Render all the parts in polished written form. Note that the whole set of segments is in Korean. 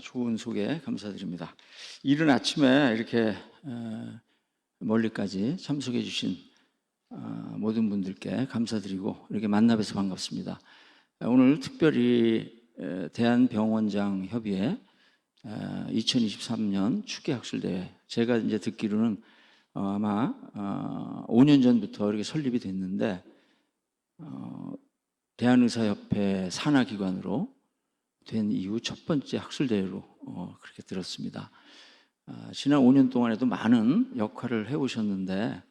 좋은 소개 감사드립니다. 이른 아침에 이렇게 멀리까지 참석해 주신 모든 분들께 감사드리고 이렇게 만나 뵈서 반갑습니다. 오늘 특별히 대한병원장 협의회 2023년 축계학술대회, 제가 이제 듣기로는 아마 5년 전부터 이렇게 설립이 됐는데 대한의사협회 산하기관으로 된 이후 첫 번째 학술대회로 그렇게 들었습니다. 지난 5년 동안에도 많은 역할을 해오셨는데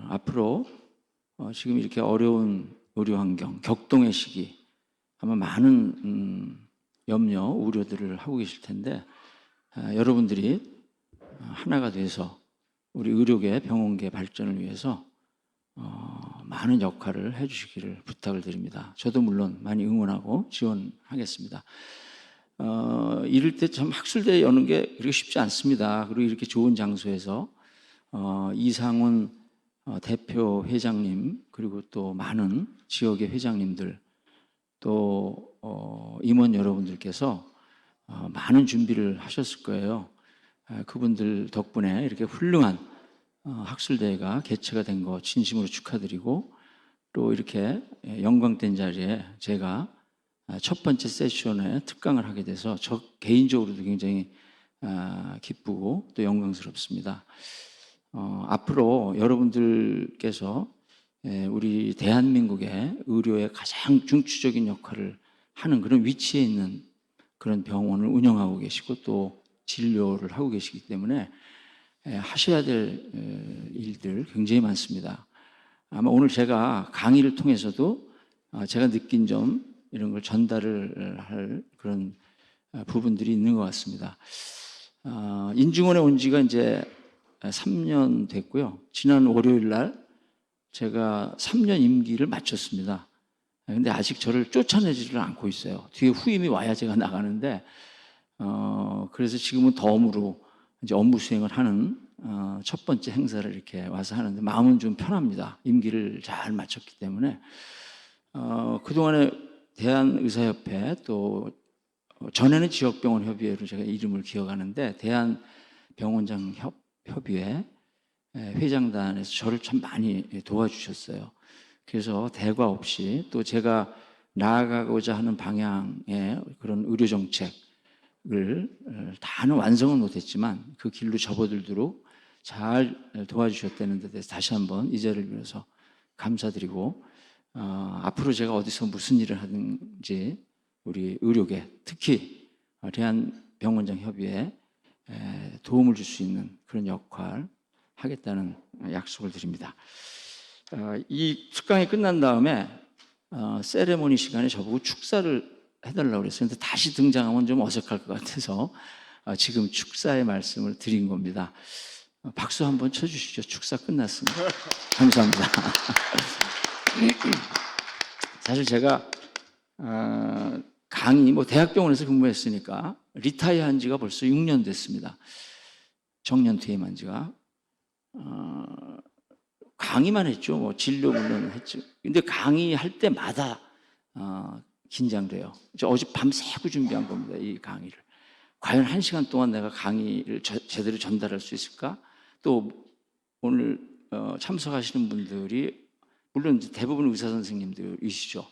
앞으로 지금 이렇게 어려운 의료 환경, 격동의 시기 아마 많은 염려, 우려들을 하고 계실 텐데 여러분들이 하나가 돼서 우리 의료계, 병원계 발전을 위해서 많은 역할을 해주시기를 부탁을 드립니다. 저도 물론 많이 응원하고 지원하겠습니다. 이럴 때 참 학술대회 여는 게 그렇게 쉽지 않습니다. 그리고 이렇게 좋은 장소에서 이상훈 대표 회장님, 그리고 또 많은 지역의 회장님들, 또 임원 여러분들께서 많은 준비를 하셨을 거예요. 그분들 덕분에 이렇게 훌륭한 학술대회가 개최가 된 거 진심으로 축하드리고, 또 이렇게 영광된 자리에 제가 첫 번째 세션에 특강을 하게 돼서 저 개인적으로도 굉장히 기쁘고 또 영광스럽습니다. 앞으로 여러분들께서 우리 대한민국의 의료의 가장 중추적인 역할을 하는 그런 위치에 있는 그런 병원을 운영하고 계시고 또 진료를 하고 계시기 때문에 하셔야 될 일들 굉장히 많습니다. 아마 오늘 제가 강의를 통해서도 제가 느낀 점 이런 걸 전달을 할 그런 부분들이 있는 것 같습니다. 인증원에 온 지가 이제 3년 됐고요. 지난 월요일 날 제가 3년 임기를 마쳤습니다. 근데 아직 저를 쫓아내지를 않고 있어요. 뒤에 후임이 와야 제가 나가는데 그래서 지금은 덤으로 이제 업무 수행을 하는 첫 번째 행사를 이렇게 와서 하는데 마음은 좀 편합니다. 임기를 잘 마쳤기 때문에 그동안에 대한의사협회 또 전에는 지역병원협의회로 제가 이름을 기억하는데 대한병원장 협의회 회장단에서 저를 참 많이 도와주셨어요. 그래서 대과 없이 또 제가 나아가고자 하는 방향의 그런 의료정책을 다는 완성은 못했지만 그 길로 접어들도록 잘 도와주셨다는 데 대해서 다시 한번 이 자리를 빌어서 감사드리고 앞으로 제가 어디서 무슨 일을 하든지 우리 의료계, 특히 대한병원장 협의회에 도움을 줄 수 있는 그런 역할 하겠다는 약속을 드립니다. 이 특강이 끝난 다음에 세레모니 시간에 저보고 축사를 해달라고 그랬어요. 근데 다시 등장하면 좀 어색할 것 같아서 지금 축사의 말씀을 드린 겁니다. 박수 한번 쳐주시죠. 축사 끝났습니다. 감사합니다. 사실 제가 강의, 대학병원에서 근무했으니까 리타이어한 지가 벌써 6년 됐습니다. 정년 퇴임한 지가. 강의만 했죠. 진료 물론 했죠. 근데 강의할 때마다 긴장돼요. 저 어제 밤새고 준비한 겁니다. 이 강의를. 과연 1시간 동안 내가 강의를 제대로 전달할 수 있을까? 또 오늘 참석하시는 분들이 물론 대부분 의사 선생님들이시죠.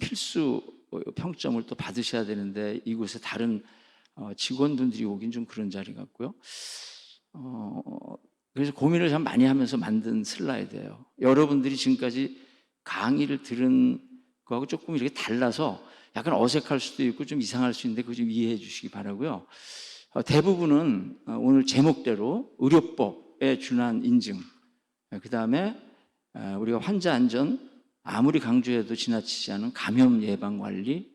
필수 평점을 또 받으셔야 되는데 이곳에 다른 직원분들이 오긴 좀 그런 자리 같고요. 그래서 고민을 참 많이 하면서 만든 슬라이드예요. 여러분들이 지금까지 강의를 들은 거하고 조금 이렇게 달라서 약간 어색할 수도 있고 좀 이상할 수 있는데 그거 좀 이해해 주시기 바라고요. 대부분은 오늘 제목대로 의료법에 준한 인증, 그 다음에 우리가 환자 안전, 아무리 강조해도 지나치지 않은 감염 예방 관리,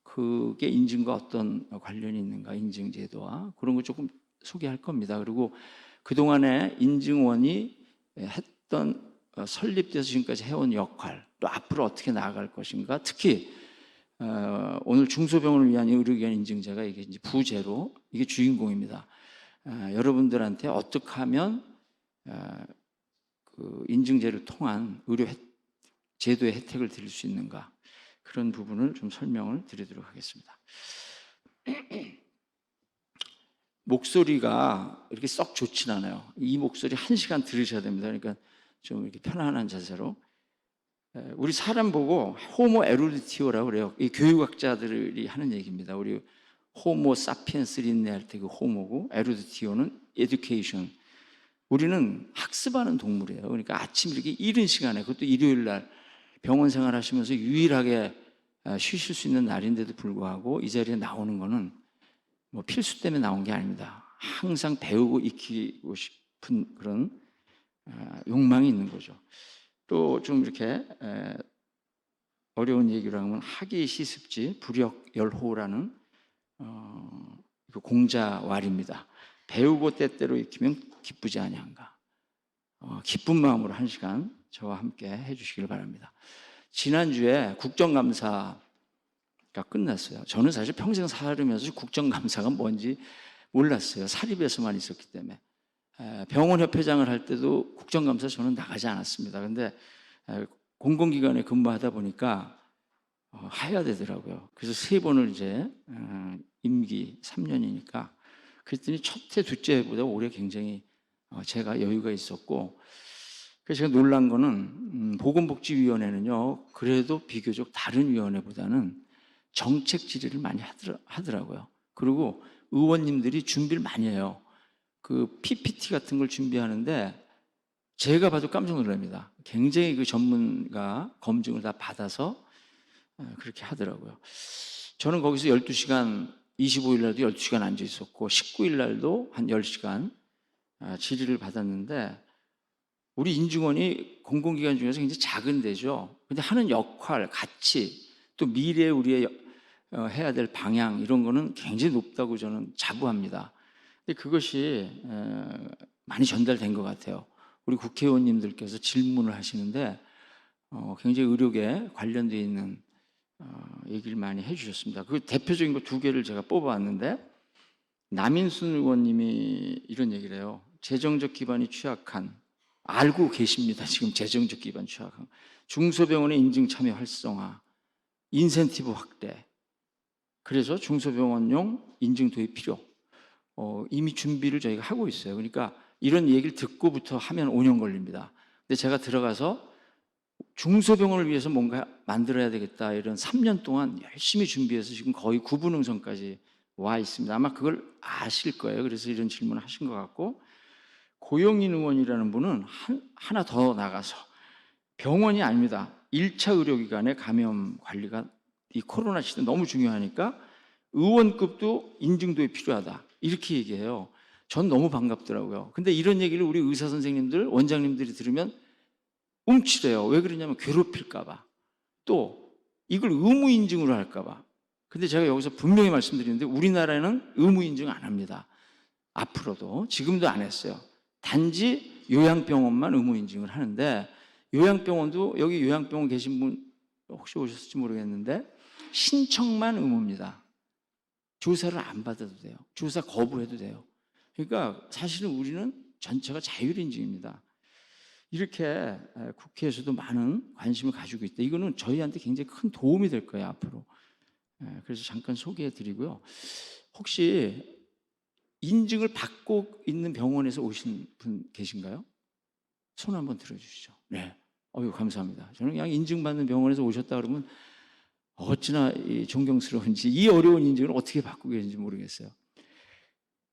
그게 인증과 어떤 관련이 있는가, 인증 제도와 그런 거 조금 소개할 겁니다. 그리고 그동안에 인증원이 했던 설립돼서 지금까지 해온 역할, 또 앞으로 어떻게 나아갈 것인가, 특히 오늘 중소병원을 위한 의료기관 인증제가 이게 이제 부제로 이게 주인공입니다. 여러분들한테 어떻게 하면 그 인증제를 통한 의료 제도의 혜택을 드릴 수 있는가, 그런 부분을 좀 설명을 드리도록 하겠습니다. 목소리가 이렇게 썩 좋진 않아요. 이 목소리 1시간 들으셔야 됩니다. 그러니까 좀 이렇게 편안한 자세로. 우리 사람 보고 호모 에루디티오라고 그래요. 이 교육학자들이 하는 얘기입니다. 우리 호모 사피엔스 린네 할 때 그 호모고, 에루디티오는 에듀케이션. 우리는 학습하는 동물이에요. 그러니까 아침 이렇게 이른 시간에, 그것도 일요일 날 병원 생활 하시면서 유일하게 쉬실 수 있는 날인데도 불구하고 이 자리에 나오는 거는 뭐 필수 때문에 나온 게 아닙니다. 항상 배우고 익히고 싶은 그런 욕망이 있는 거죠. 또 좀 이렇게 어려운 얘기로 하면 학이 시습지 불역열호라는 그 공자왈입니다. 배우고 때때로 익히면 기쁘지 아니한가. 기쁜 마음으로 1시간 저와 함께 해주시길 바랍니다. 지난주에 국정감사가 끝났어요. 저는 사실 평생 살으면서 국정감사가 뭔지 몰랐어요. 사립에서만 있었기 때문에. 병원협회장을 할 때도 국정감사 저는 나가지 않았습니다. 근데 공공기관에 근무하다 보니까 해야 되더라고요. 그래서 3번을 이제 임기 3년이니까 그랬더니 첫 해, 둘째 해보다 올해 굉장히 제가 여유가 있었고, 그래서 제가 놀란 거는 보건복지위원회는요, 그래도 비교적 다른 위원회보다는 정책 질의를 많이 하더라고요. 그리고 의원님들이 준비를 많이 해요. 그 PPT 같은 걸 준비하는데 제가 봐도 깜짝 놀랍니다. 굉장히 그 전문가 검증을 다 받아서 그렇게 하더라고요. 저는 거기서 12시간, 25일 날도 12시간 앉아 있었고 19일 날도 한 10시간 질의를 받았는데, 우리 인증원이 공공기관 중에서 굉장히 작은 데죠. 근데 하는 역할, 가치, 또 미래에 우리의 해야 될 방향, 이런 거는 굉장히 높다고 저는 자부합니다. 근데 그것이 많이 전달된 것 같아요. 우리 국회의원님들께서 질문을 하시는데 굉장히 의료계 관련되어 있는 얘기를 많이 해주셨습니다. 그 대표적인 거 2개를 제가 뽑아왔는데, 남인순 의원님이 이런 얘기를 해요. 재정적 기반이 취약한, 알고 계십니다. 지금 재정적 기반 취약한 중소병원의 인증 참여 활성화, 인센티브 확대, 그래서 중소병원용 인증 도입 필요. 이미 준비를 저희가 하고 있어요. 그러니까 이런 얘기를 듣고부터 하면 5년 걸립니다. 근데 제가 들어가서 중소병원을 위해서 뭔가 만들어야 되겠다, 이런 3년 동안 열심히 준비해서 지금 거의 구분응선까지 와 있습니다. 아마 그걸 아실 거예요. 그래서 이런 질문을 하신 것 같고, 고영인 의원이라는 분은 하나 더 나가서 병원이 아닙니다. 1차 의료기관의 감염 관리가 이 코로나 시대 너무 중요하니까 의원급도 인증도에 필요하다, 이렇게 얘기해요. 전 너무 반갑더라고요. 근데 이런 얘기를 우리 의사 선생님들, 원장님들이 들으면 움츠려요. 왜 그러냐면 괴롭힐까봐, 또 이걸 의무 인증으로 할까봐. 근데 제가 여기서 분명히 말씀드리는데 우리나라에는 의무 인증 안 합니다. 앞으로도, 지금도 안 했어요. 단지 요양병원만 의무 인증을 하는데, 요양병원도, 여기 요양병원 계신 분 혹시 오셨을지 모르겠는데 신청만 의무입니다. 조사를 안 받아도 돼요. 조사 거부해도 돼요. 그러니까 사실은 우리는 전체가 자율인증입니다. 이렇게 국회에서도 많은 관심을 가지고 있다. 이거는 저희한테 굉장히 큰 도움이 될 거예요, 앞으로. 그래서 잠깐 소개해 드리고요. 혹시 인증을 받고 있는 병원에서 오신 분 계신가요? 손 한번 들어주시죠. 네. 감사합니다. 저는 그냥 인증받는 병원에서 오셨다 그러면 어찌나 존경스러운지, 이 어려운 인증을 어떻게 받고 계신지 모르겠어요.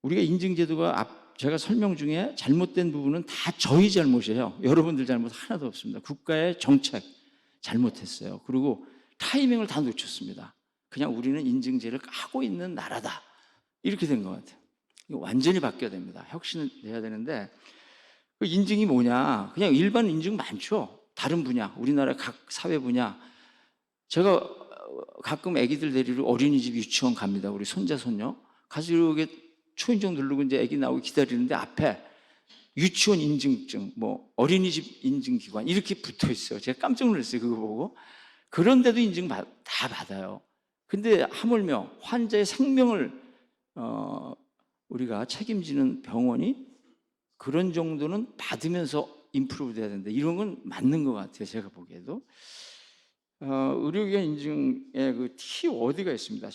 우리가 인증제도가 제가 설명 중에 잘못된 부분은 다 저희 잘못이에요. 여러분들 잘못 하나도 없습니다. 국가의 정책 잘못했어요. 그리고 타이밍을 다 놓쳤습니다. 그냥 우리는 인증제를 하고 있는 나라다, 이렇게 된 것 같아요. 이거 완전히 바뀌어야 됩니다. 혁신을 해야 되는데, 그 인증이 뭐냐? 그냥 일반 인증 많죠. 다른 분야, 우리나라 각 사회 분야. 제가 가끔 아기들 데리러 어린이집, 유치원 갑니다. 우리 손자, 손녀. 가서 이렇게 초인종 누르고 이제 아기 나오고 기다리는데 앞에 유치원 인증증, 뭐 어린이집 인증기관 이렇게 붙어 있어요. 제가 깜짝 놀랐어요. 그거 보고. 그런데도 인증 다 받아요. 근데 하물며 환자의 생명을 우리가 책임지는 병원이 그런 정도는 받으면서 임프루브 돼야 된다, 이런 건 맞는 것 같아요. 제가 보기에도. 의료기관 인증의 그 키워드가 있습니다.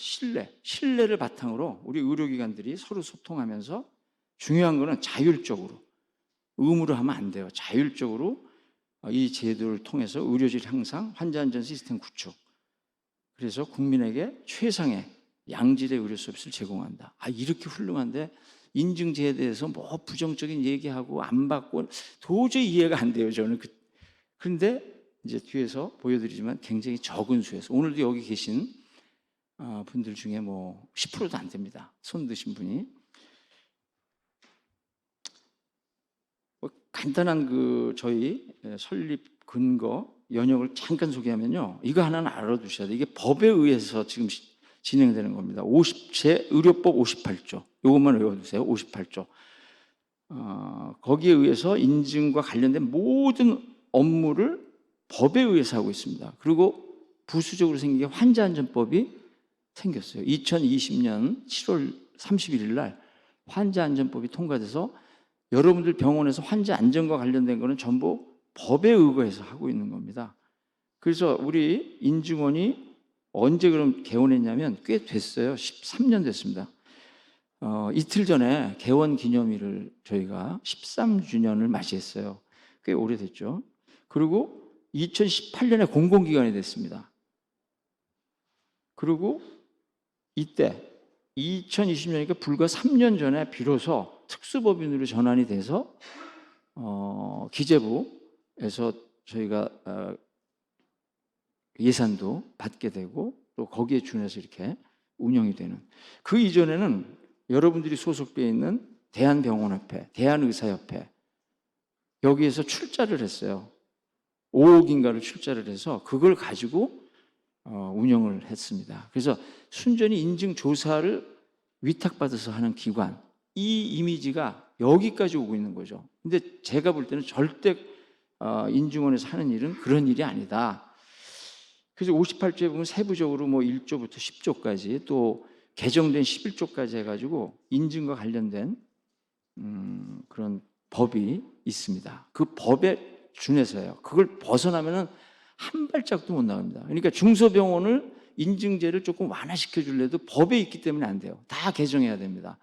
신뢰를 바탕으로 우리 의료기관들이 서로 소통하면서 중요한 거는 자율적으로, 의무로 하면 안 돼요. 자율적으로 이 제도를 통해서 의료질 향상, 환자 안전 시스템 구축, 그래서 국민에게 최상의 양질의 의료 서비스를 제공한다. 이렇게 훌륭한데 인증제에 대해서 뭐 부정적인 얘기하고 안 받고 도저히 이해가 안 돼요, 저는. 그런데 이제 뒤에서 보여드리지만 굉장히 적은 수에서, 오늘도 여기 계신 분들 중에 뭐 10%도 안 됩니다. 손 드신 분이. 간단한 그 저희 설립 근거 연역을 잠깐 소개하면요, 이거 하나는 알아두셔야 돼요. 이게 법에 의해서 지금 진행되는 겁니다. 제 의료법 58조, 이것만 외워두세요. 58조. 거기에 의해서 인증과 관련된 모든 업무를 법에 의해서 하고 있습니다. 그리고 부수적으로 생긴 게 환자안전법이 생겼어요. 2020년 7월 31일 날 환자안전법이 통과돼서 여러분들 병원에서 환자 안전과 관련된 거는 전부 법에 의거해서 하고 있는 겁니다. 그래서 우리 인증원이 언제 그럼 개원했냐면 꽤 됐어요. 13년 됐습니다. 이틀 전에 개원 기념일을 저희가 13주년을 맞이했어요. 꽤 오래됐죠. 그리고 2018년에 공공기관이 됐습니다. 그리고 이때 2020년이니까 불과 3년 전에 비로소 특수법인으로 전환이 돼서 기재부에서 저희가 예산도 받게 되고 또 거기에 준해서 이렇게 운영이 되는, 그 이전에는 여러분들이 소속되어 있는 대한병원협회, 대한의사협회, 여기에서 출자를 했어요. 5억인가를 출자를 해서 그걸 가지고 운영을 했습니다. 그래서 순전히 인증조사를 위탁받아서 하는 기관, 이 이미지가 여기까지 오고 있는 거죠. 근데 제가 볼 때는 절대 인증원에서 하는 일은 그런 일이 아니다. 그래서 58조에 보면 세부적으로 뭐 1조부터 10조까지 또 개정된 11조까지 해가지고 인증과 관련된 그런 법이 있습니다. 그 법에 준해서요. 그걸 벗어나면은 한 발짝도 못 나갑니다. 그러니까 중소병원을 인증제를 조금 완화시켜 줄래도 법에 있기 때문에 안 돼요. 다 개정해야 됩니다.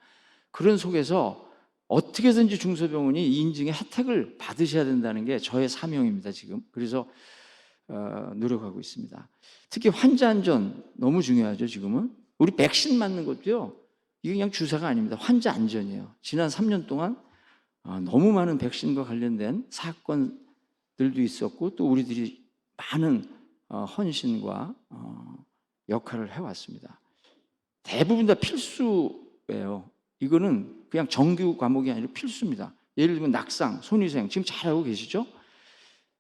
그런 속에서 어떻게든지 중소병원이 이 인증의 혜택을 받으셔야 된다는 게 저의 사명입니다, 지금. 그래서 노력하고 있습니다. 특히 환자 안전 너무 중요하죠, 지금은. 우리 백신 맞는 것도요, 이게 그냥 주사가 아닙니다. 환자 안전이에요. 지난 3년 동안 너무 많은 백신과 관련된 사건들도 있었고 또 우리들이 많은 헌신과 역할을 해왔습니다. 대부분 다 필수예요. 이거는 그냥 정규 과목이 아니라 필수입니다. 예를 들면 낙상, 손위생 지금 잘 알고 계시죠?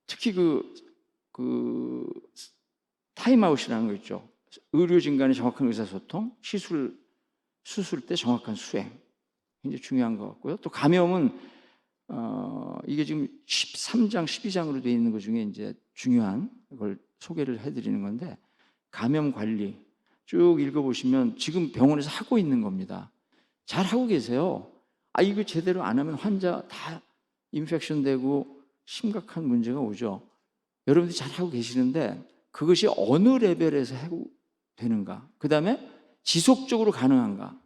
특히 그 타임아웃이라는 거 있죠. 의료진 간의 정확한 의사소통, 수술 때 정확한 수행, 굉장히 중요한 것 같고요. 또 감염은 이게 지금 13장, 12장으로 되어 있는 것 중에 이제 중요한 걸 소개를 해드리는 건데, 감염 관리 쭉 읽어보시면 지금 병원에서 하고 있는 겁니다. 잘 하고 계세요. 이거 제대로 안 하면 환자 다 인펙션 되고 심각한 문제가 오죠. 여러분들이 잘 하고 계시는데 그것이 어느 레벨에서 하고 되는가, 그 다음에 지속적으로 가능한가,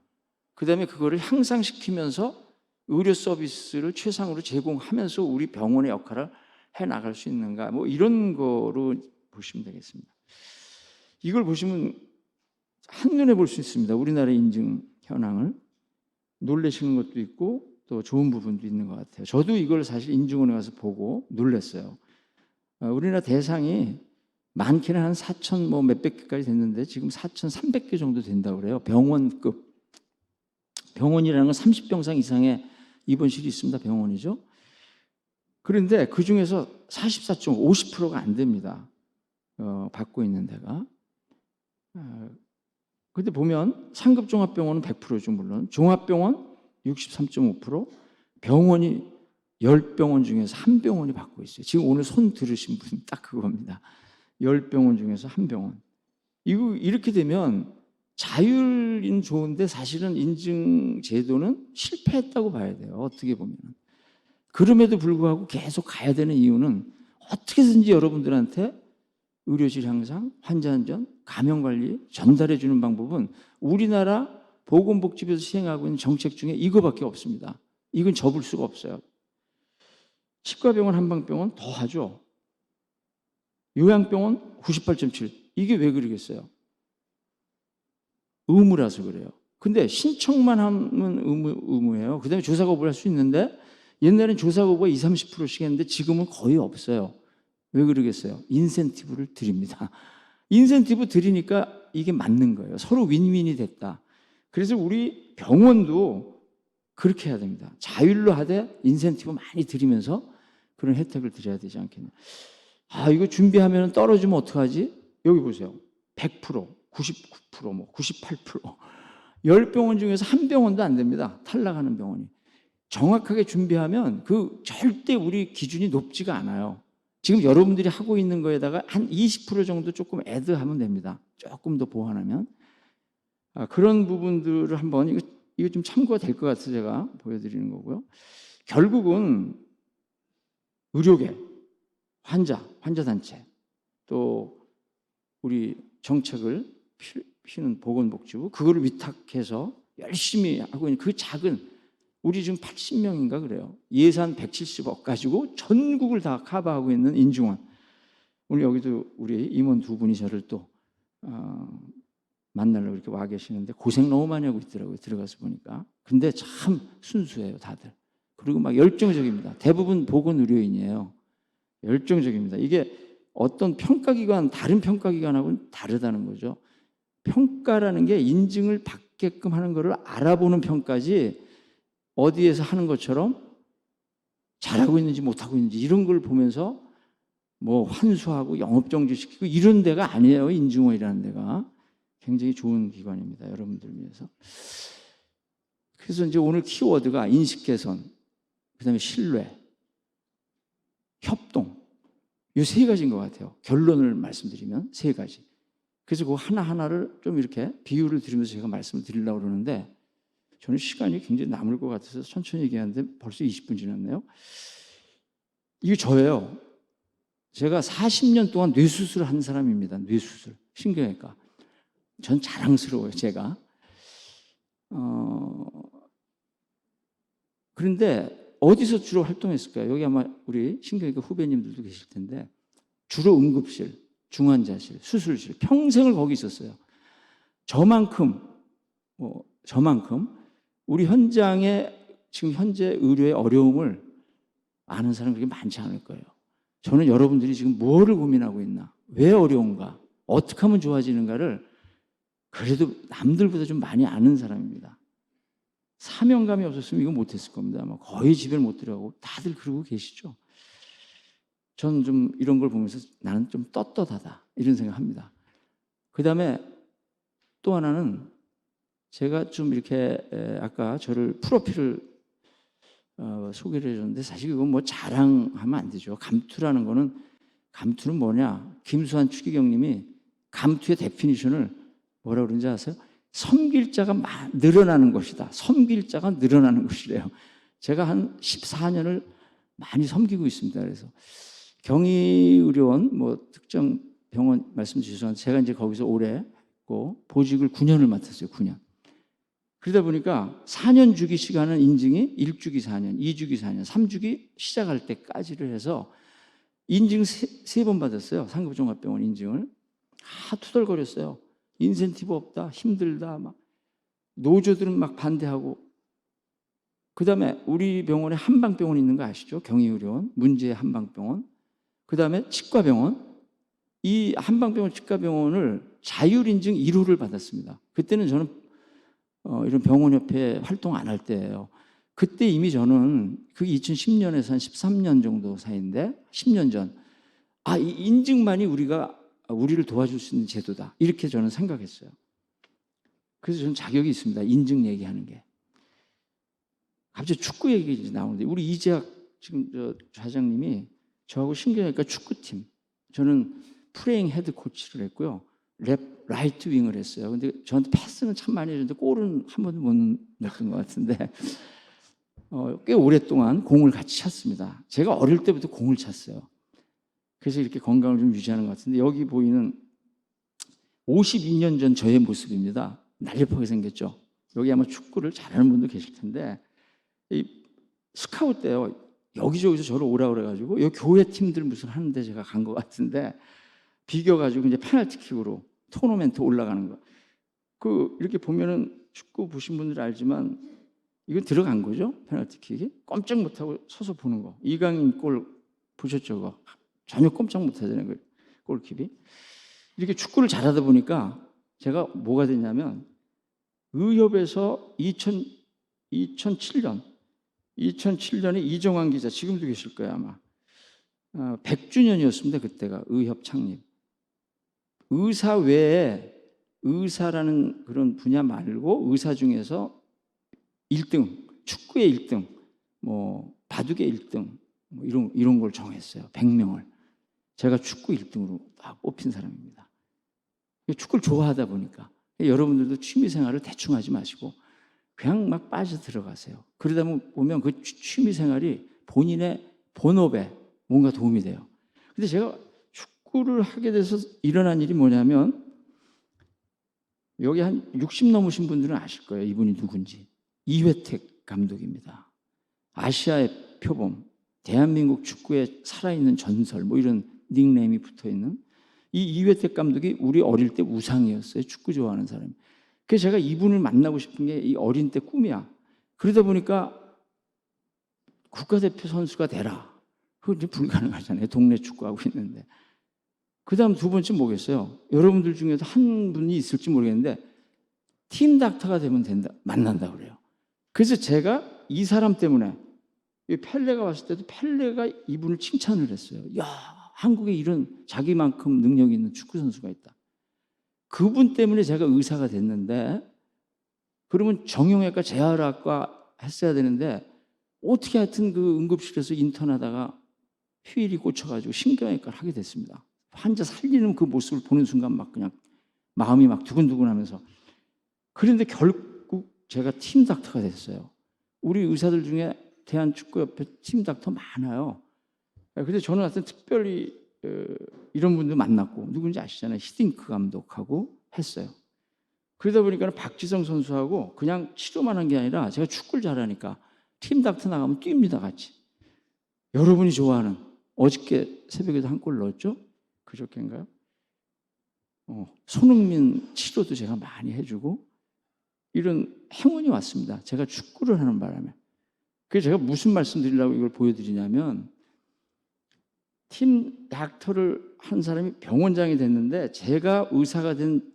그 다음에 그거를 향상시키면서 의료 서비스를 최상으로 제공하면서 우리 병원의 역할을 해나갈 수 있는가, 뭐 이런 거로 보시면 되겠습니다. 이걸 보시면 한눈에 볼 수 있습니다. 우리나라의 인증 현황을. 놀라시는 것도 있고 또 좋은 부분도 있는 것 같아요. 저도 이걸 사실 인증원에 가서 보고 놀랐어요. 우리나라 대상이 많게는 한 4천 뭐 몇백 개까지 됐는데 지금 4,300개 정도 된다고 그래요. 병원급. 병원이라는 건 30병상 이상의 입원실이 있습니다. 병원이죠. 그런데 그 중에서 44.50%가 안 됩니다. 받고 있는 데가. 근데 보면 상급 종합병원은 100%죠, 물론. 종합병원 63.5%, 병원이 10병원 중에서 한 병원이 받고 있어요. 지금 오늘 손 들으신 분이 딱 그겁니다. 10병원 중에서 한 병원. 이거 이렇게 되면 자율은 좋은데 사실은 인증 제도는 실패했다고 봐야 돼요. 어떻게 보면. 그럼에도 불구하고 계속 가야 되는 이유는 어떻게든지 여러분들한테 의료질 향상, 환자 안전, 감염 관리 전달해 주는 방법은 우리나라 보건복지부에서 시행하고 있는 정책 중에 이거밖에 없습니다. 이건 접을 수가 없어요. 치과병원, 한방병원 더 하죠. 요양병원 98.7. 이게 왜 그러겠어요? 의무라서 그래요. 근데 신청만 하면 의무예요. 그 다음에 조사 거부를 할 수 있는데 옛날엔 조사 거부가 20, 30%씩 했는데 지금은 거의 없어요. 왜 그러겠어요? 인센티브를 드립니다. 인센티브 드리니까 이게 맞는 거예요. 서로 윈윈이 됐다. 그래서 우리 병원도 그렇게 해야 됩니다. 자율로 하되 인센티브 많이 드리면서 그런 혜택을 드려야 되지 않겠냐. 아, 이거 준비하면 떨어지면 어떡하지? 여기 보세요. 100%, 99%, 뭐 98%. 10병원 중에서 한 병원도 안 됩니다. 탈락하는 병원이. 정확하게 준비하면 그 절대 우리 기준이 높지가 않아요. 지금 여러분들이 하고 있는 거에다가 한 20% 정도 조금 애드하면 됩니다. 조금 더 보완하면. 그런 부분들을 한번 이거 좀 참고가 될 것 같아서 제가 보여드리는 거고요. 결국은 의료계, 환자단체, 또 우리 정책을 피는 보건복지부, 그거를 위탁해서 열심히 하고 있는 그 작은, 우리 지금 80명인가 그래요. 예산 170억 가지고 전국을 다 커버하고 있는 인중원. 오늘 여기도 우리 임원 두 분이 저를 또 만나려고 이렇게 와 계시는데 고생 너무 많이 하고 있더라고요. 들어가서 보니까. 근데 참 순수해요, 다들. 그리고 막 열정적입니다. 대부분 보건의료인이에요. 열정적입니다. 이게 어떤 평가기관, 다른 평가기관하고는 다르다는 거죠. 평가라는 게 인증을 받게끔 하는 것을 알아보는 평가지 어디에서 하는 것처럼 잘하고 있는지 못하고 있는지 이런 걸 보면서 뭐 환수하고 영업정지시키고 이런 데가 아니에요. 인증원이라는 데가. 굉장히 좋은 기관입니다. 여러분들 위해서. 그래서 이제 오늘 키워드가 인식 개선, 그다음에 신뢰, 협동. 이 세 가지인 것 같아요. 결론을 말씀드리면 세 가지. 그래서 그 하나하나를 좀 이렇게 비유를 드리면서 제가 말씀을 드리려고 그러는데 저는 시간이 굉장히 남을 것 같아서 천천히 얘기하는데 벌써 20분 지났네요. 이게 저예요. 제가 40년 동안 뇌수술을 한 사람입니다. 뇌수술, 신경외과. 전 자랑스러워요, 제가. 그런데 어디서 주로 활동했을까요? 여기 아마 우리 신경외과 후배님들도 계실 텐데 주로 응급실, 중환자실, 수술실 평생을 거기 있었어요. 저만큼 우리 현장에 지금 현재 의료의 어려움을 아는 사람이 그렇게 많지 않을 거예요. 저는 여러분들이 지금 뭐를 고민하고 있나, 왜 어려운가, 어떻게 하면 좋아지는가를 그래도 남들보다 좀 많이 아는 사람입니다. 사명감이 없었으면 이거 못했을 겁니다. 아마 거의 집에 못 들어가고 다들 그러고 계시죠. 저는 좀 이런 걸 보면서 나는 좀 떳떳하다 이런 생각합니다. 그 다음에 또 하나는 제가 좀 이렇게 아까 저를 프로필을 소개를 해줬는데 사실 이건 뭐 자랑하면 안 되죠. 감투라는 거는, 감투는 뭐냐, 김수환 추기경님이 감투의 데피니션을 뭐라고 그러는지 아세요? 섬길 자가 늘어나는 것이다. 섬길 자가 늘어나는 것이래요. 제가 한 14년을 많이 섬기고 있습니다. 그래서 경희의료원 뭐 특정 병원 말씀 주셔서 제가 이제 거기서 오래 했고 보직을 9년을 맡았어요. 9년. 그러다 보니까 4년 주기 시간은 인증이 1주기 4년, 2주기 4년, 3주기 시작할 때까지를 해서 인증 3번 받았어요. 상급종합병원 인증을. 투덜거렸어요. 인센티브 없다, 힘들다, 막 노조들은 막 반대하고. 그 다음에 우리 병원에 한방병원 있는 거 아시죠? 경희의료원, 문제의 한방병원. 그 다음에 치과병원. 이 한방병원, 치과병원을 자율인증 1호를 받았습니다. 그때는 저는 이런 병원협회 활동 안 할 때예요. 그때 이미 저는 그게 2010년에서 한 13년 정도 사이인데 10년 전. 이 인증만이 우리를 도와줄 수 있는 제도다. 이렇게 저는 생각했어요. 그래서 저는 자격이 있습니다. 인증 얘기하는 게. 갑자기 축구 얘기 나오는데 우리 이재학 지금 저 좌장님이 저하고 신경외과 축구팀, 저는 프레잉 헤드 코치를 했고요. 라이트 윙을 했어요. 근데 저한테 패스는 참 많이 해줬는데 골은 한 번도 못 넣었던 것 같은데 꽤 오랫동안 공을 같이 찼습니다. 제가 어릴 때부터 공을 찼어요. 그래서 이렇게 건강을 좀 유지하는 것 같은데, 여기 보이는 52년 전 저의 모습입니다. 날렵하게 생겼죠. 여기 아마 축구를 잘하는 분도 계실 텐데, 이 스카우트 때요, 여기저기서 저를 오라 그래가지고 여기 교회 팀들 무슨 하는데 제가 간 것 같은데, 비겨가지고 이제 페널티킥으로 토너멘트 올라가는 거. 이렇게 보면은 축구 보신 분들 알지만 이건 들어간 거죠, 페널티킥이. 꼼짝 못하고 서서 보는 거. 이강인 골 보셨죠? 그거 전혀 꼼짝 못하잖아요, 그 골킵이. 이렇게 축구를 잘하다 보니까 제가 뭐가 됐냐면, 의협에서 2007년에 이정환 기자, 지금도 계실 거예요 아마, 100주년이었습니다 그때가. 의협 창립. 의사 외에, 의사라는 그런 분야 말고 의사 중에서 1등, 축구의 1등, 뭐 바둑의 1등, 뭐 이런 걸 정했어요. 100명을. 제가 축구 1등으로 딱 뽑힌 사람입니다. 축구를 좋아하다 보니까. 여러분들도 취미 생활을 대충 하지 마시고 그냥 막 빠져 들어가세요. 그러다 보면 그 취미 생활이 본인의 본업에 뭔가 도움이 돼요. 근데 제가 축구를 하게 돼서 일어난 일이 뭐냐면, 여기 한 60 넘으신 분들은 아실 거예요. 이분이 누군지. 이회택 감독입니다. 아시아의 표범, 대한민국 축구의 살아있는 전설, 뭐 이런 닉네임이 붙어있는 이 이회택 감독이 우리 어릴 때 우상이었어요. 축구 좋아하는 사람이. 그래서 제가 이분을 만나고 싶은 게 이 어린 때 꿈이야. 그러다 보니까 국가대표 선수가 되라. 그거 이제 불가능하잖아요. 동네 축구하고 있는데. 그 다음 두 번째 뭐겠어요? 여러분들 중에도 한 분이 있을지 모르겠는데, 팀 닥터가 되면 된다, 만난다 그래요. 그래서 제가 이 사람 때문에, 펠레가 왔을 때도 펠레가 이분을 칭찬을 했어요. 야, 한국에 이런 자기만큼 능력이 있는 축구 선수가 있다. 그분 때문에 제가 의사가 됐는데, 그러면 정형외과 재활학과 했어야 되는데, 어떻게 하여튼 그 응급실에서 인턴하다가 휴일이 꽂혀가지고 신경외과를 하게 됐습니다. 환자 살리는 그 모습을 보는 순간 막 그냥 마음이 막 두근두근하면서. 그런데 결국 제가 팀 닥터가 됐어요. 우리 의사들 중에 대한축구협회 팀 닥터 많아요. 근데 저는 하여튼 특별히 이런 분들 만났고, 누군지 아시잖아요. 히딩크 감독하고 했어요. 그러다 보니까 박지성 선수하고 그냥 치료만 한 게 아니라, 제가 축구를 잘하니까 팀 닥터 나가면 뜁니다 같이. 여러분이 좋아하는, 어저께 새벽에도 한 골 넣었죠? 그저께인가요? 손흥민 치료도 제가 많이 해주고, 이런 행운이 왔습니다. 제가 축구를 하는 바람에. 그래서 제가 무슨 말씀 드리려고 이걸 보여드리냐면, 팀 닥터를 한 사람이 병원장이 됐는데, 제가 의사가 된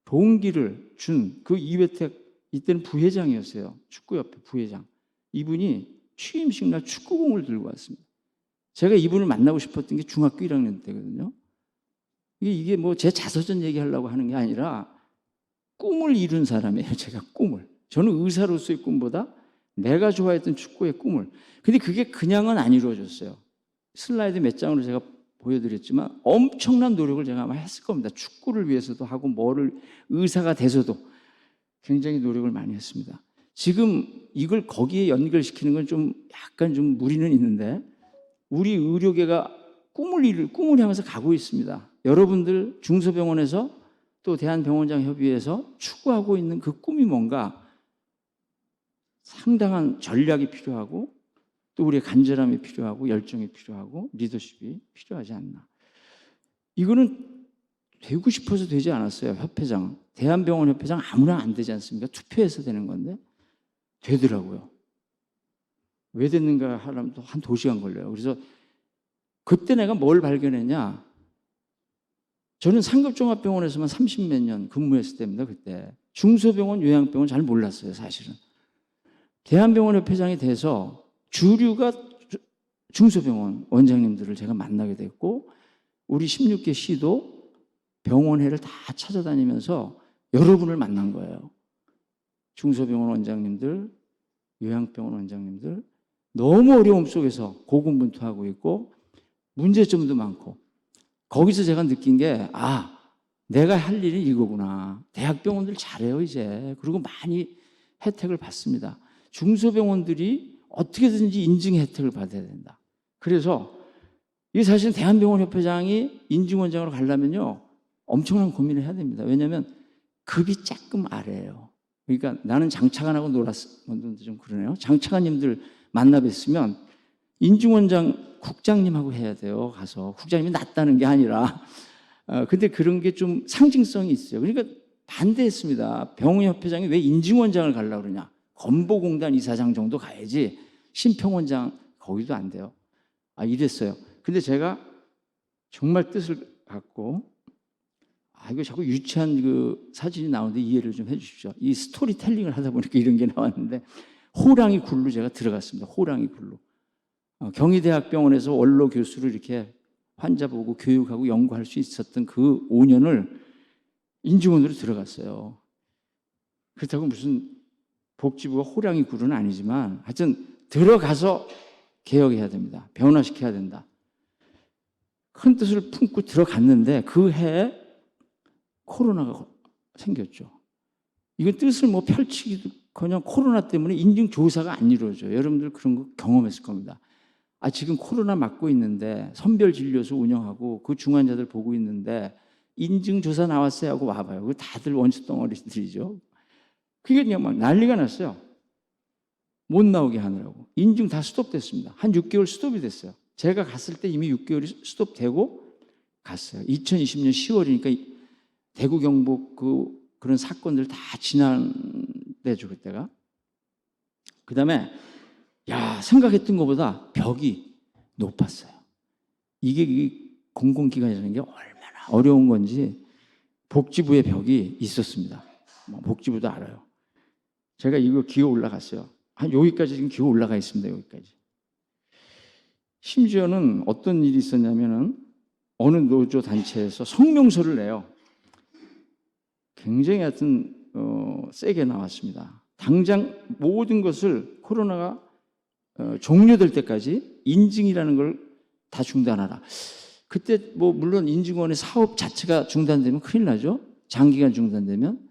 동기를 준 그 이회택, 이때는 부회장이었어요. 축구협회 부회장. 이분이 취임식 날 축구공을 들고 왔습니다. 제가 이분을 만나고 싶었던 게 중학교 1학년 때거든요. 이게 뭐 제 자서전 얘기하려고 하는 게 아니라 꿈을 이룬 사람이에요. 제가 꿈을. 저는 의사로서의 꿈보다 내가 좋아했던 축구의 꿈을. 근데 그게 그냥은 안 이루어졌어요. 슬라이드 몇 장으로 제가 보여드렸지만 엄청난 노력을 제가 아마 했을 겁니다. 축구를 위해서도 하고, 뭐를 의사가 돼서도 굉장히 노력을 많이 했습니다. 지금 이걸 거기에 연결시키는 건 좀 약간 좀 무리는 있는데, 우리 의료계가 꿈을 향해서 가고 있습니다. 여러분들 중소병원에서 또 대한병원장협의회에서 추구하고 있는 그 꿈이 뭔가, 상당한 전략이 필요하고, 또 우리의 간절함이 필요하고, 열정이 필요하고, 리더십이 필요하지 않나. 이거는 되고 싶어서 되지 않았어요. 협회장, 대한병원 협회장 아무나 안 되지 않습니까? 투표해서 되는 건데 되더라고요. 왜 됐는가 하려면 또 한 2시간 걸려요. 그래서 그때 내가 뭘 발견했냐, 저는 상급종합병원에서만 30몇 년 근무했을 때입니다. 그때 중소병원, 요양병원 잘 몰랐어요. 사실은 대한병원 협회장이 돼서 주류가 중소병원 원장님들을 제가 만나게 됐고, 우리 16개 시도 병원회를 다 찾아다니면서 여러분을 만난 거예요. 중소병원 원장님들, 요양병원 원장님들, 너무 어려움 속에서 고군분투하고 있고 문제점도 많고, 거기서 제가 느낀 게, 내가 할 일이 이거구나. 대학병원들 잘해요 이제. 그리고 많이 혜택을 받습니다. 중소병원들이 어떻게든지 인증 혜택을 받아야 된다. 그래서 이게 사실 대한병원협회장이 인증원장으로 가려면요 엄청난 고민을 해야 됩니다. 왜냐하면 급이 조금 아래예요. 그러니까 나는 장차관하고 놀았는데 좀 그러네요. 장차관님들 만나 뵀으면 인증원장 국장님하고 해야 돼요. 가서 국장님이 낫다는 게 아니라 근데 그런 게 좀 상징성이 있어요. 그러니까 반대했습니다. 병원협회장이 왜 인증원장을 가려고 그러냐. 건보공단 이사장 정도 가야지 심평원장 거기도 안 돼요. 이랬어요. 근데 제가 정말 뜻을 갖고 이거 자꾸 유치한 그 사진이 나오는데 이해를 좀 해주십시오. 이 스토리텔링을 하다 보니까 이런 게 나왔는데 호랑이 굴로 제가 들어갔습니다. 호랑이 굴로. 경희대학병원에서 원로 교수를 이렇게 환자 보고 교육하고 연구할 수 있었던 그 5년을 인증원으로 들어갔어요. 그렇다고 무슨 복지부가 호랑이 굴은 아니지만 하여튼 들어가서 개혁해야 됩니다. 변화시켜야 된다. 큰 뜻을 품고 들어갔는데 그 해에 코로나가 생겼죠. 이건 뜻을 뭐 펼치기도커녕 코로나 때문에 인증조사가 안 이루어져요. 여러분들 그런 거 경험했을 겁니다. 지금 코로나 맞고 있는데 선별진료소 운영하고 그 중환자들 보고 있는데 인증조사 나왔어요 하고 와봐요. 다들 원수 덩어리들이죠. 그게 그냥 막 난리가 났어요. 못 나오게 하느라고. 인증 다 스톱됐습니다. 한 6개월 스톱이 됐어요. 제가 갔을 때 이미 6개월이 스톱되고 갔어요. 2020년 10월이니까 대구 경북 그런 사건들 다 지난대죠 그때가. 그 다음에 생각했던 것보다 벽이 높았어요. 이게 공공기관이라는 게 얼마나 어려운 건지 복지부의 벽이 있었습니다. 복지부도 알아요. 제가 이거 기어 올라갔어요. 한 여기까지 지금 기어 올라가 있습니다. 여기까지. 심지어는 어떤 일이 있었냐면은 어느 노조 단체에서 성명서를 내요. 굉장히 하여튼 세게 나왔습니다. 당장 모든 것을 코로나가 종료될 때까지 인증이라는 걸 다 중단하라. 그때 뭐 물론 인증원의 사업 자체가 중단되면 큰일 나죠. 장기간 중단되면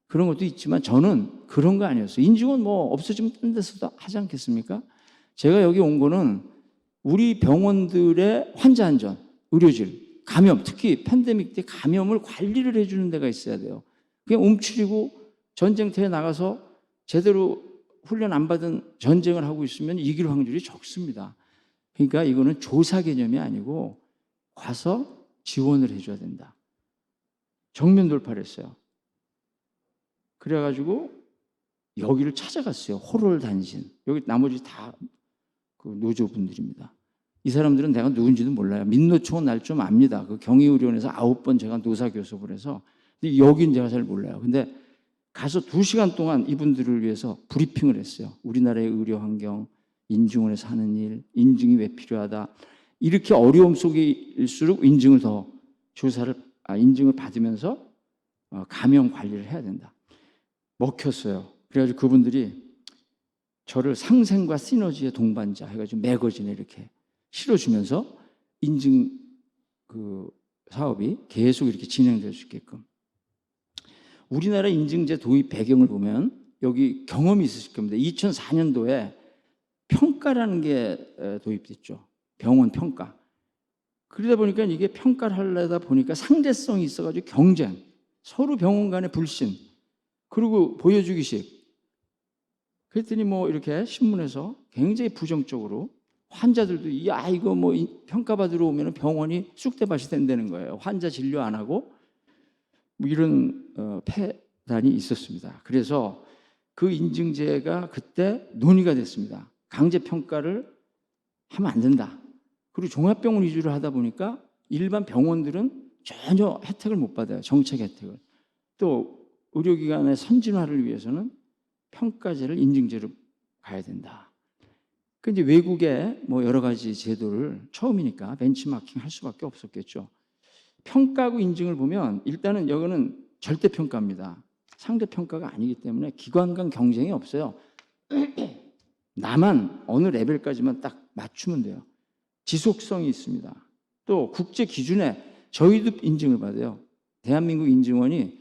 그런 것도 있지만 저는 그런 거 아니었어요. 인증원 뭐 없어지면 딴 데서도 하지 않겠습니까? 제가 여기 온 거는 우리 병원들의 환자 안전, 의료질, 감염, 특히 팬데믹 때 감염을 관리를 해주는 데가 있어야 돼요. 그냥 움츠리고 전쟁터에 나가서 제대로 훈련 안 받은 전쟁을 하고 있으면 이길 확률이 적습니다. 그러니까 이거는 조사 개념이 아니고 와서 지원을 해줘야 된다. 정면 돌파를 했어요. 그래가지고 여기를 찾아갔어요. 호롤단신. 여기 나머지 다 그 노조분들입니다. 이 사람들은 내가 누군지도 몰라요. 민노총은 날 좀 압니다. 그 경희의료원에서 9번 제가 노사교섭을 해서. 근데 여긴 제가 잘 몰라요. 근데 가서 2시간 동안 이분들을 위해서 브리핑을 했어요. 우리나라의 의료 환경, 인증원에서 하는 일, 인증이 왜 필요하다. 이렇게 어려움 속일수록 인증을 더 인증을 받으면서 감염 관리를 해야 된다. 먹혔어요. 그래가지고 그분들이 저를 상생과 시너지의 동반자 해가지고 매거진에 이렇게 실어주면서 인증 그 사업이 계속 이렇게 진행될 수 있게끔. 우리나라 인증제 도입 배경을 보면 여기 경험이 있으실 겁니다. 2004년도에 평가라는 게 도입됐죠. 병원 평가. 그러다 보니까 이게 평가를 하려다 보니까 상대성이 있어가지고 경쟁, 서로 병원 간의 불신, 그리고 보여주기식. 그랬더니 뭐 이렇게 신문에서 굉장히 부정적으로 환자들도 이거 뭐 평가받으러 오면 병원이 쑥대밭이 된다는 거예요. 환자 진료 안 하고 뭐 이런 폐단이 있었습니다. 그래서 그 인증제가 그때 논의가 됐습니다. 강제 평가를 하면 안 된다. 그리고 종합병원 위주로 하다 보니까 일반 병원들은 전혀 혜택을 못 받아요. 정책 혜택을. 또 의료기관의 선진화를 위해서는 평가제를 인증제로 가야 된다. 그 이제 외국의 뭐 여러 가지 제도를 처음이니까 벤치마킹 할 수밖에 없었겠죠. 평가하고 인증을 보면 일단은 여기는 절대평가입니다. 상대평가가 아니기 때문에 기관 간 경쟁이 없어요. 나만 어느 레벨까지만 딱 맞추면 돼요. 지속성이 있습니다. 또 국제 기준에 저희도 인증을 받아요. 대한민국 인증원이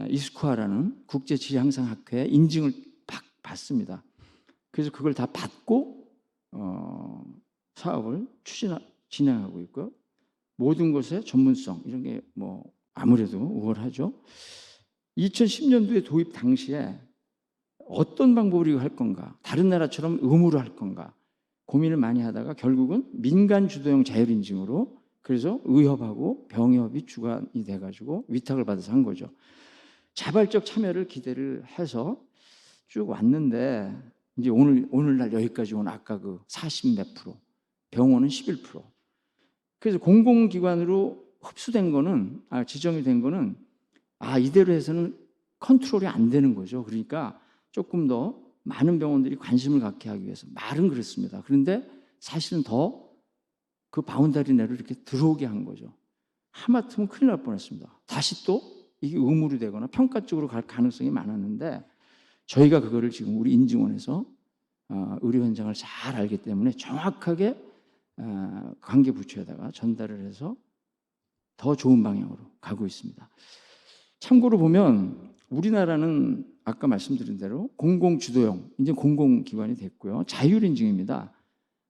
이스쿠아라는 국제 질향상학회 인증을 받습니다. 그래서 그걸 다 받고 사업을 진행하고 있고요. 모든 것의 전문성 이런 게 뭐 아무래도 우월하죠. 2010년도에 도입 당시에 어떤 방법으로 할 건가, 다른 나라처럼 의무로 할 건가 고민을 많이 하다가 결국은 민간 주도형 자율인증으로, 그래서 의협하고 병협이 주관이 돼가지고 위탁을 받아서 한 거죠. 자발적 참여를 기대를 해서 쭉 왔는데 이제 오늘날 여기까지 온 아까 그 40 몇 프로, 병원은 11%. 그래서 공공기관으로 흡수된 거는 지정이 된 거는 이대로 해서는 컨트롤이 안 되는 거죠. 그러니까 조금 더 많은 병원들이 관심을 갖게 하기 위해서 말은 그렇습니다. 그런데 사실은 더 그 바운다리 내로 이렇게 들어오게 한 거죠. 하마터면 큰일 날 뻔했습니다. 다시 또 이게 의무로 되거나 평가 쪽으로 갈 가능성이 많았는데 저희가 그거를 지금 우리 인증원에서 의료 현장을 잘 알기 때문에 정확하게 관계 부처에다가 전달을 해서 더 좋은 방향으로 가고 있습니다. 참고로 보면 우리나라는 아까 말씀드린 대로 공공주도형, 이제 공공기관이 됐고요. 자율인증입니다.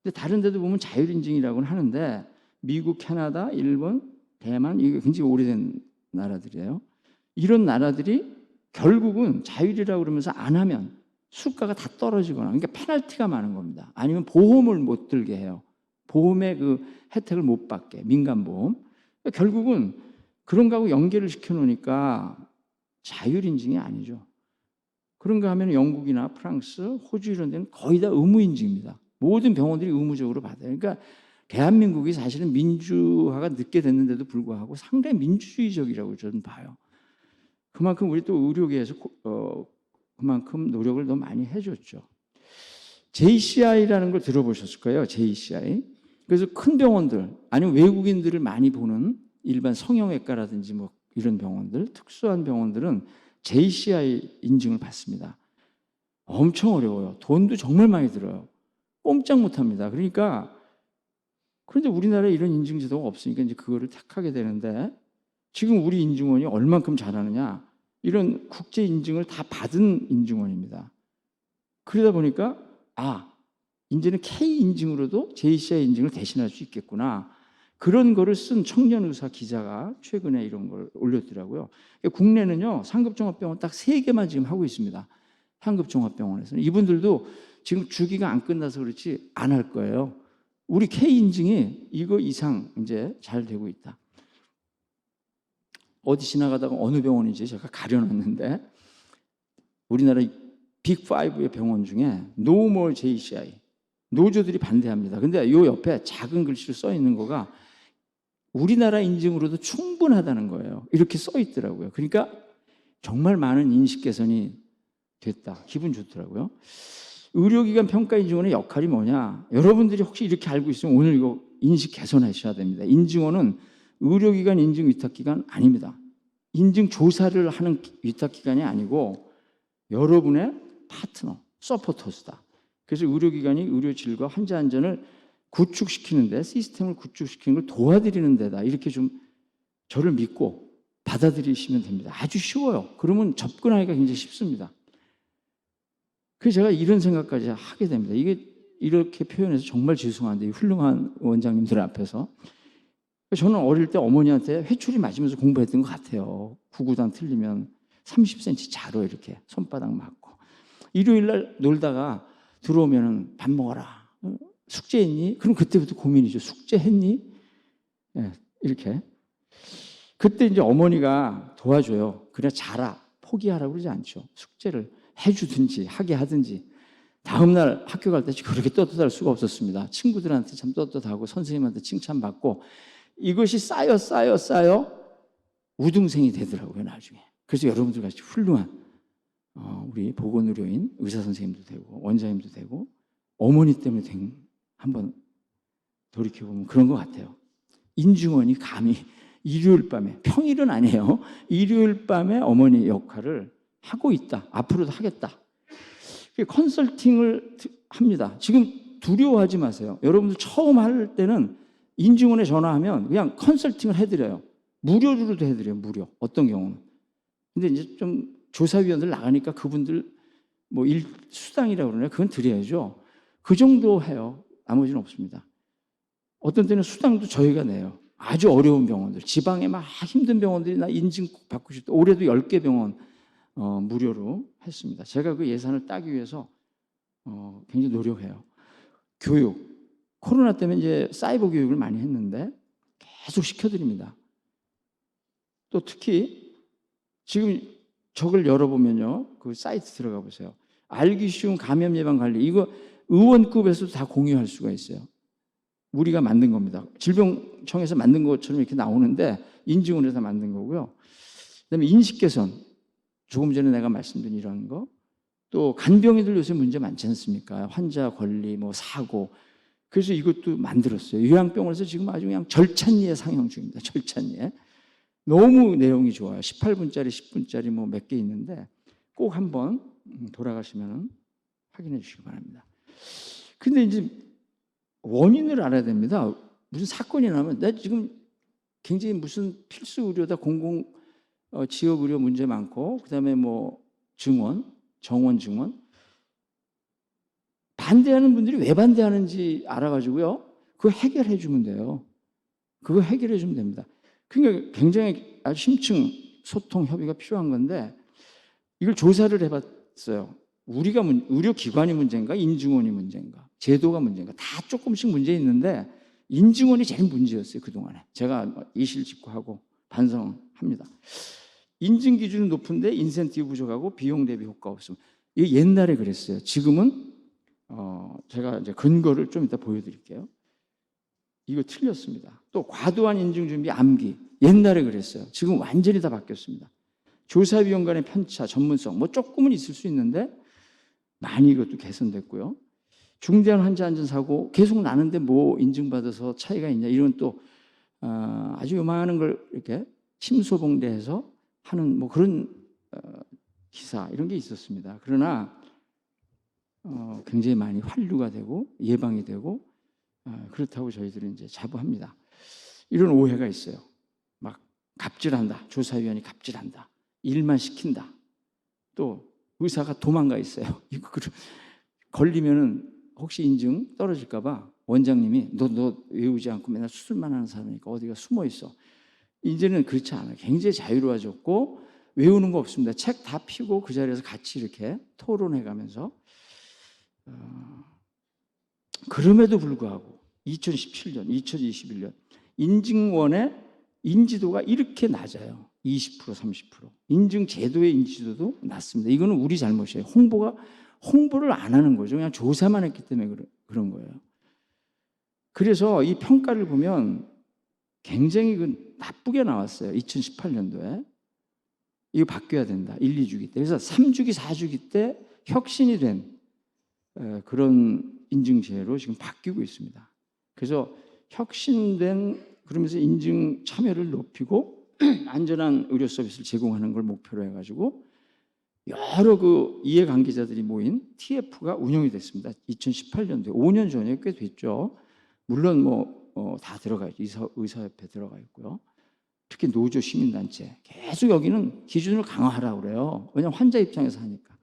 근데 다른 데도 보면 자율인증이라고는 하는데 미국, 캐나다, 일본, 대만 이게 굉장히 오래된 나라들이에요. 이런 나라들이 결국은 자율이라고 그러면서 안 하면 수가가 다 떨어지거나, 그러니까 페널티가 많은 겁니다. 아니면 보험을 못 들게 해요. 보험의 그 혜택을 못 받게, 민간보험. 그러니까 결국은 그런 거하고 연계를 시켜놓으니까 자율인증이 아니죠. 그런가 하면 영국이나 프랑스, 호주 이런 데는 거의 다 의무인증입니다. 모든 병원들이 의무적으로 받아요. 그러니까 대한민국이 사실은 민주화가 늦게 됐는데도 불구하고 상당히 민주주의적이라고 저는 봐요. 그만큼 우리 또 의료계에서 그만큼 노력을 더 많이 해줬죠. JCI라는 걸 들어보셨을 거예요. JCI. 그래서 큰 병원들 아니면 외국인들을 많이 보는 일반 성형외과라든지 뭐 이런 병원들, 특수한 병원들은 JCI 인증을 받습니다. 엄청 어려워요. 돈도 정말 많이 들어요. 꼼짝 못합니다. 그런데 우리나라에 이런 인증 제도가 없으니까 이제 그거를 택하게 되는데, 지금 우리 인증원이 얼만큼 잘하느냐, 이런 국제 인증을 다 받은 인증원입니다. 그러다 보니까 이제는 K 인증으로도 JCI 인증을 대신할 수 있겠구나. 그런 거를 쓴 청년 의사 기자가 최근에 이런 걸 올렸더라고요. 국내는요, 상급종합병원 딱 3개만 지금 하고 있습니다. 상급종합병원에서는. 이분들도 지금 주기가 안 끝나서 그렇지 안 할 거예요. 우리 K 인증이 이거 이상 이제 잘 되고 있다. 어디 지나가다가 어느 병원인지 제가 가려놨는데, 우리나라 빅5의 병원 중에 No More JCI, 노조들이 반대합니다. 근데 이 옆에 작은 글씨로 써 있는 거가 우리나라 인증으로도 충분하다는 거예요. 이렇게 써 있더라고요. 그러니까 정말 많은 인식 개선이 됐다. 기분 좋더라고요. 의료기관 평가인증원의 역할이 뭐냐? 여러분들이 혹시 이렇게 알고 있으면 오늘 이거 인식 개선하셔야 됩니다. 인증원은 의료기관 인증 위탁기관 아닙니다. 인증 조사를 하는 위탁기관이 아니고 여러분의 파트너, 서포터스다. 그래서 의료기관이 의료 질과 환자 안전을 구축시키는데, 시스템을 구축시키는 걸 도와드리는 데다. 이렇게 좀 저를 믿고 받아들이시면 됩니다. 아주 쉬워요. 그러면 접근하기가 굉장히 쉽습니다. 그래서 제가 이런 생각까지 하게 됩니다. 이게 이렇게 표현해서 정말 죄송한데, 이 훌륭한 원장님들 앞에서. 저는 어릴 때 어머니한테 회초리 맞으면서 공부했던 것 같아요. 구구단 틀리면 30cm 자로 이렇게 손바닥 맞고. 일요일 날 놀다가 들어오면 밥 먹어라. 숙제했니? 그럼 그때부터 고민이죠. 숙제했니? 이렇게. 그때 이제 어머니가 도와줘요. 그래 자라. 포기하라고 그러지 않죠. 숙제를 해주든지 하게 하든지. 다음날 학교 갈 때 그렇게 떳떳할 수가 없었습니다. 친구들한테 참 떳떳하고 선생님한테 칭찬받고, 이것이 쌓여 우등생이 되더라고요, 나중에. 그래서 여러분들 같이 훌륭한 우리 보건의료인, 의사선생님도 되고 원장님도 되고 어머니 때문에 한번 돌이켜보면 그런 것 같아요. 인증원이 감히 일요일 밤에, 평일은 아니에요, 일요일 밤에 어머니 역할을 하고 있다. 앞으로도 하겠다. 컨설팅을 합니다. 지금 두려워하지 마세요. 여러분들 처음 할 때는 인증원에 전화하면 그냥 컨설팅을 해드려요. 무료로도 해드려요. 무료. 어떤 경우는. 근데 이제 좀 조사위원들 나가니까 그분들 뭐 수당이라고 그러나요? 그건 드려야죠. 그 정도 해요. 나머지는 없습니다. 어떤 때는 수당도 저희가 내요. 아주 어려운 병원들, 지방에 막 힘든 병원들이 나 인증 꼭 받고 싶다. 올해도 10개 병원 무료로 했습니다. 제가 그 예산을 따기 위해서 굉장히 노력해요. 교육, 코로나 때문에 이제 사이버 교육을 많이 했는데 계속 시켜드립니다. 또 특히 지금 저걸 열어보면요, 그 사이트 들어가 보세요. 알기 쉬운 감염 예방 관리, 이거 의원급에서도 다 공유할 수가 있어요. 우리가 만든 겁니다. 질병청에서 만든 것처럼 이렇게 나오는데 인증을 해서 만든 거고요. 그다음에 인식 개선, 조금 전에 내가 말씀드린 이런 거, 또 간병인들 요새 문제 많지 않습니까? 환자 권리, 뭐 사고. 그래서 이것도 만들었어요. 요양병원에서 지금 아주 그냥 절찬리에 상영 중입니다. 절찬리에. 너무 내용이 좋아요. 18분짜리, 10분짜리 뭐 몇 개 있는데 꼭 한번 돌아가시면 확인해 주시기 바랍니다. 근데 이제 원인을 알아야 됩니다. 무슨 사건이 나면 나 지금 굉장히 무슨 필수 의료다, 공공 지역 의료 문제 많고, 그다음에 뭐 정원 증원 반대하는 분들이 왜 반대하는지 알아가지고요, 그거 해결해 주면 돼요. 그거 해결해 주면 됩니다. 그러니까 굉장히 아주 심층 소통 협의가 필요한 건데, 이걸 조사를 해봤어요. 우리가 의료기관이 문제인가, 인증원이 문제인가, 제도가 문제인가, 다 조금씩 문제 있는데 인증원이 제일 문제였어요. 그동안에 제가 이실직고하고 반성합니다. 인증 기준은 높은데 인센티브 부족하고 비용 대비 효과 없음. 이게 옛날에 그랬어요. 지금은 제가 이제 근거를 좀 이따 보여드릴게요. 이거 틀렸습니다. 또 과도한 인증 준비, 암기, 옛날에 그랬어요. 지금 완전히 다 바뀌었습니다. 조사 비용 간의 편차, 전문성 뭐 조금은 있을 수 있는데 많이 이것도 개선됐고요. 중대한 환자 안전사고 계속 나는데 뭐 인증받아서 차이가 있냐, 이런 또 아주 요만한 걸 이렇게 침소봉대해서 하는 뭐 그런 기사, 이런 게 있었습니다. 그러나 굉장히 많이 환류가 되고 예방이 되고 그렇다고 저희들은 이제 자부합니다. 이런 오해가 있어요. 막 갑질한다, 조사위원이 갑질한다, 일만 시킨다, 또 의사가 도망가 있어요. 이거 걸리면은 혹시 인증 떨어질까봐 원장님이 너 외우지 않고 맨날 수술만 하는 사람이니까 어디가 숨어 있어. 이제는 그렇지 않아요. 굉장히 자유로워졌고 외우는 거 없습니다. 책 다 펴고 그 자리에서 같이 이렇게 토론해가면서 그럼에도 불구하고 2017년, 2021년 인증원의 인지도가 이렇게 낮아요. 20%, 30%. 인증 제도의 인지도도 낮습니다. 이거는 우리 잘못이에요. 홍보를 안 하는 거죠. 그냥 조사만 했기 때문에 그런 거예요. 그래서 이 평가를 보면 굉장히 나쁘게 나왔어요. 2018년도에. 이거 바뀌어야 된다. 1, 2주기 때. 그래서 3주기, 4주기 때 혁신이 된 그런 인증제로 지금 바뀌고 있습니다. 그래서 혁신된, 그러면서 인증 참여를 높이고 안전한 의료 서비스를 제공하는 걸 목표로 해가지고 여러 그 이해관계자들이 모인 TF가 운영이 됐습니다. 2018년도에 5년 전에 꽤 됐죠. 물론 다 들어가 있죠. 의사협회 들어가 있고요. 특히 노조 시민단체 계속 여기는 기준을 강화하라고 그래요. 왜냐하면 환자 입장에서 하니까.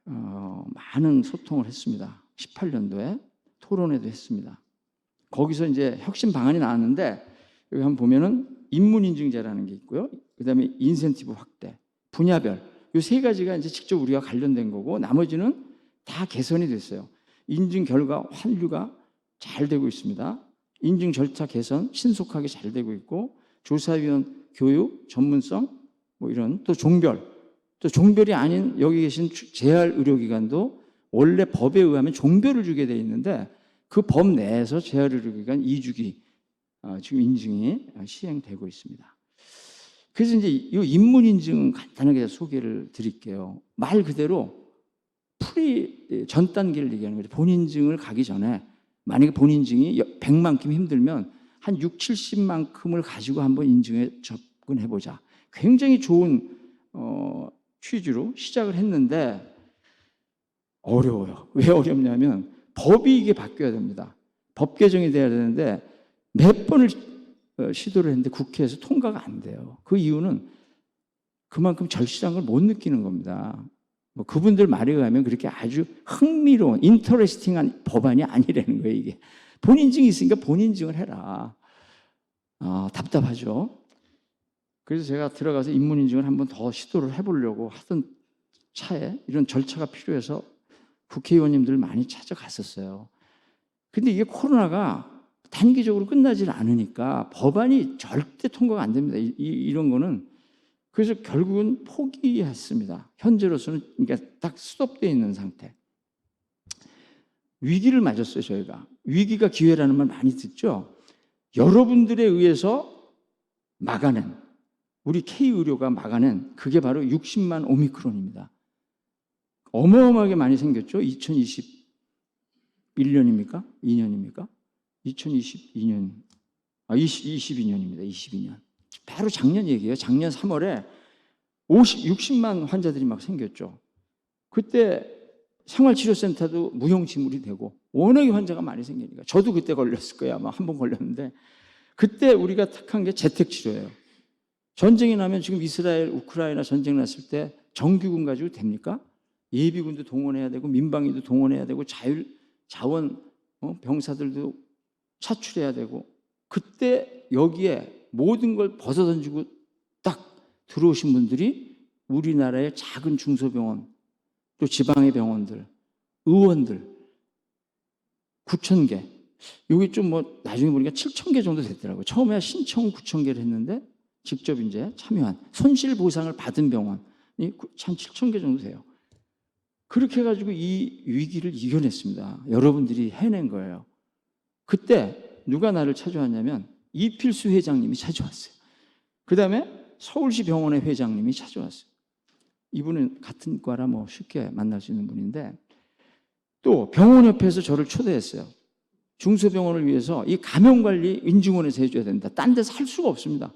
많은 소통을 했습니다. 18년도에 토론회도 했습니다. 거기서 이제 혁신 방안이 나왔는데 여기 한번 보면은 인문인증제라는 게 있고요. 그다음에 인센티브 확대, 분야별 이 세 가지가 이제 직접 우리가 관련된 거고, 나머지는 다 개선이 됐어요. 인증 결과 환류가 잘 되고 있습니다. 인증 절차 개선 신속하게 잘 되고 있고, 조사위원 교육, 전문성 뭐 이런, 또 종별이 아닌 여기 계신 재활 의료기관도 원래 법에 의하면 종별을 주게 돼 있는데 그 법 내에서 재활 의료기관 2주기 지금 인증이 시행되고 있습니다. 그래서 이제 이 인문 인증 간단하게 소개를 드릴게요. 말 그대로 전 단계를 얘기하는 거죠. 본인증을 가기 전에 만약에 본인증이 100만큼 힘들면 한 6, 70만큼을 가지고 한번 인증에 접근해보자. 굉장히 좋은 취지로 시작을 했는데 어려워요. 왜 어렵냐면 법이 이게 바뀌어야 됩니다. 법 개정이 돼야 되는데 몇 번을 시도를 했는데 국회에서 통과가 안 돼요. 그 이유는 그만큼 절실한 걸 못 느끼는 겁니다. 그분들 말에 의하면 그렇게 아주 흥미로운 인터레스팅한 법안이 아니라는 거예요. 이게 본인증이 있으니까 본인증을 해라. 답답하죠. 그래서 제가 들어가서 인문인증을 한번 더 시도를 해보려고 하던 차에 이런 절차가 필요해서 국회의원님들 많이 찾아갔었어요. 근데 이게 코로나가 단기적으로 끝나질 않으니까 법안이 절대 통과가 안 됩니다. 이런 거는. 그래서 결국은 포기했습니다. 현재로서는 그러니까 딱 스톱되어 있는 상태. 위기를 맞았어요, 저희가. 위기가 기회라는 말 많이 듣죠? 여러분들에 의해서 막아낸, 우리 K의료가 막아낸 그게 바로 60만 오미크론입니다. 어마어마하게 많이 생겼죠? 2021년입니까? 2년입니까? 2022년, 22년입니다. 22년. 바로 작년 얘기예요. 작년 3월에 60만 환자들이 막 생겼죠. 그때 생활치료센터도 무용지물이 되고 워낙에 환자가 많이 생기니까 저도 그때 걸렸을 거예요. 아마 한 번 걸렸는데 그때 우리가 택한 게 재택치료예요. 전쟁이 나면 지금 이스라엘, 우크라이나 전쟁 났을 때 정규군 가지고 됩니까? 예비군도 동원해야 되고 민방위도 동원해야 되고 자원 병사들도 차출해야 되고 그때 여기에 모든 걸 벗어던지고 딱 들어오신 분들이 우리나라의 작은 중소병원 또 지방의 병원들, 의원들 9,000개. 여기 좀 나중에 보니까 7,000개 정도 됐더라고요. 처음에 신청 9,000개를 했는데 직접 이제 참여한 손실보상을 받은 병원이 한 7,000개 정도 돼요. 그렇게 해가지고 이 위기를 이겨냈습니다. 여러분들이 해낸 거예요. 그때 누가 나를 찾아왔냐면 이필수 회장님이 찾아왔어요. 그 다음에 서울시 병원의 회장님이 찾아왔어요. 이분은 같은 과라 쉽게 만날 수 있는 분인데 또 병원협회에서 저를 초대했어요. 중소병원을 위해서 이 감염관리 인증원에서 해줘야 된다. 딴 데서 할 수가 없습니다.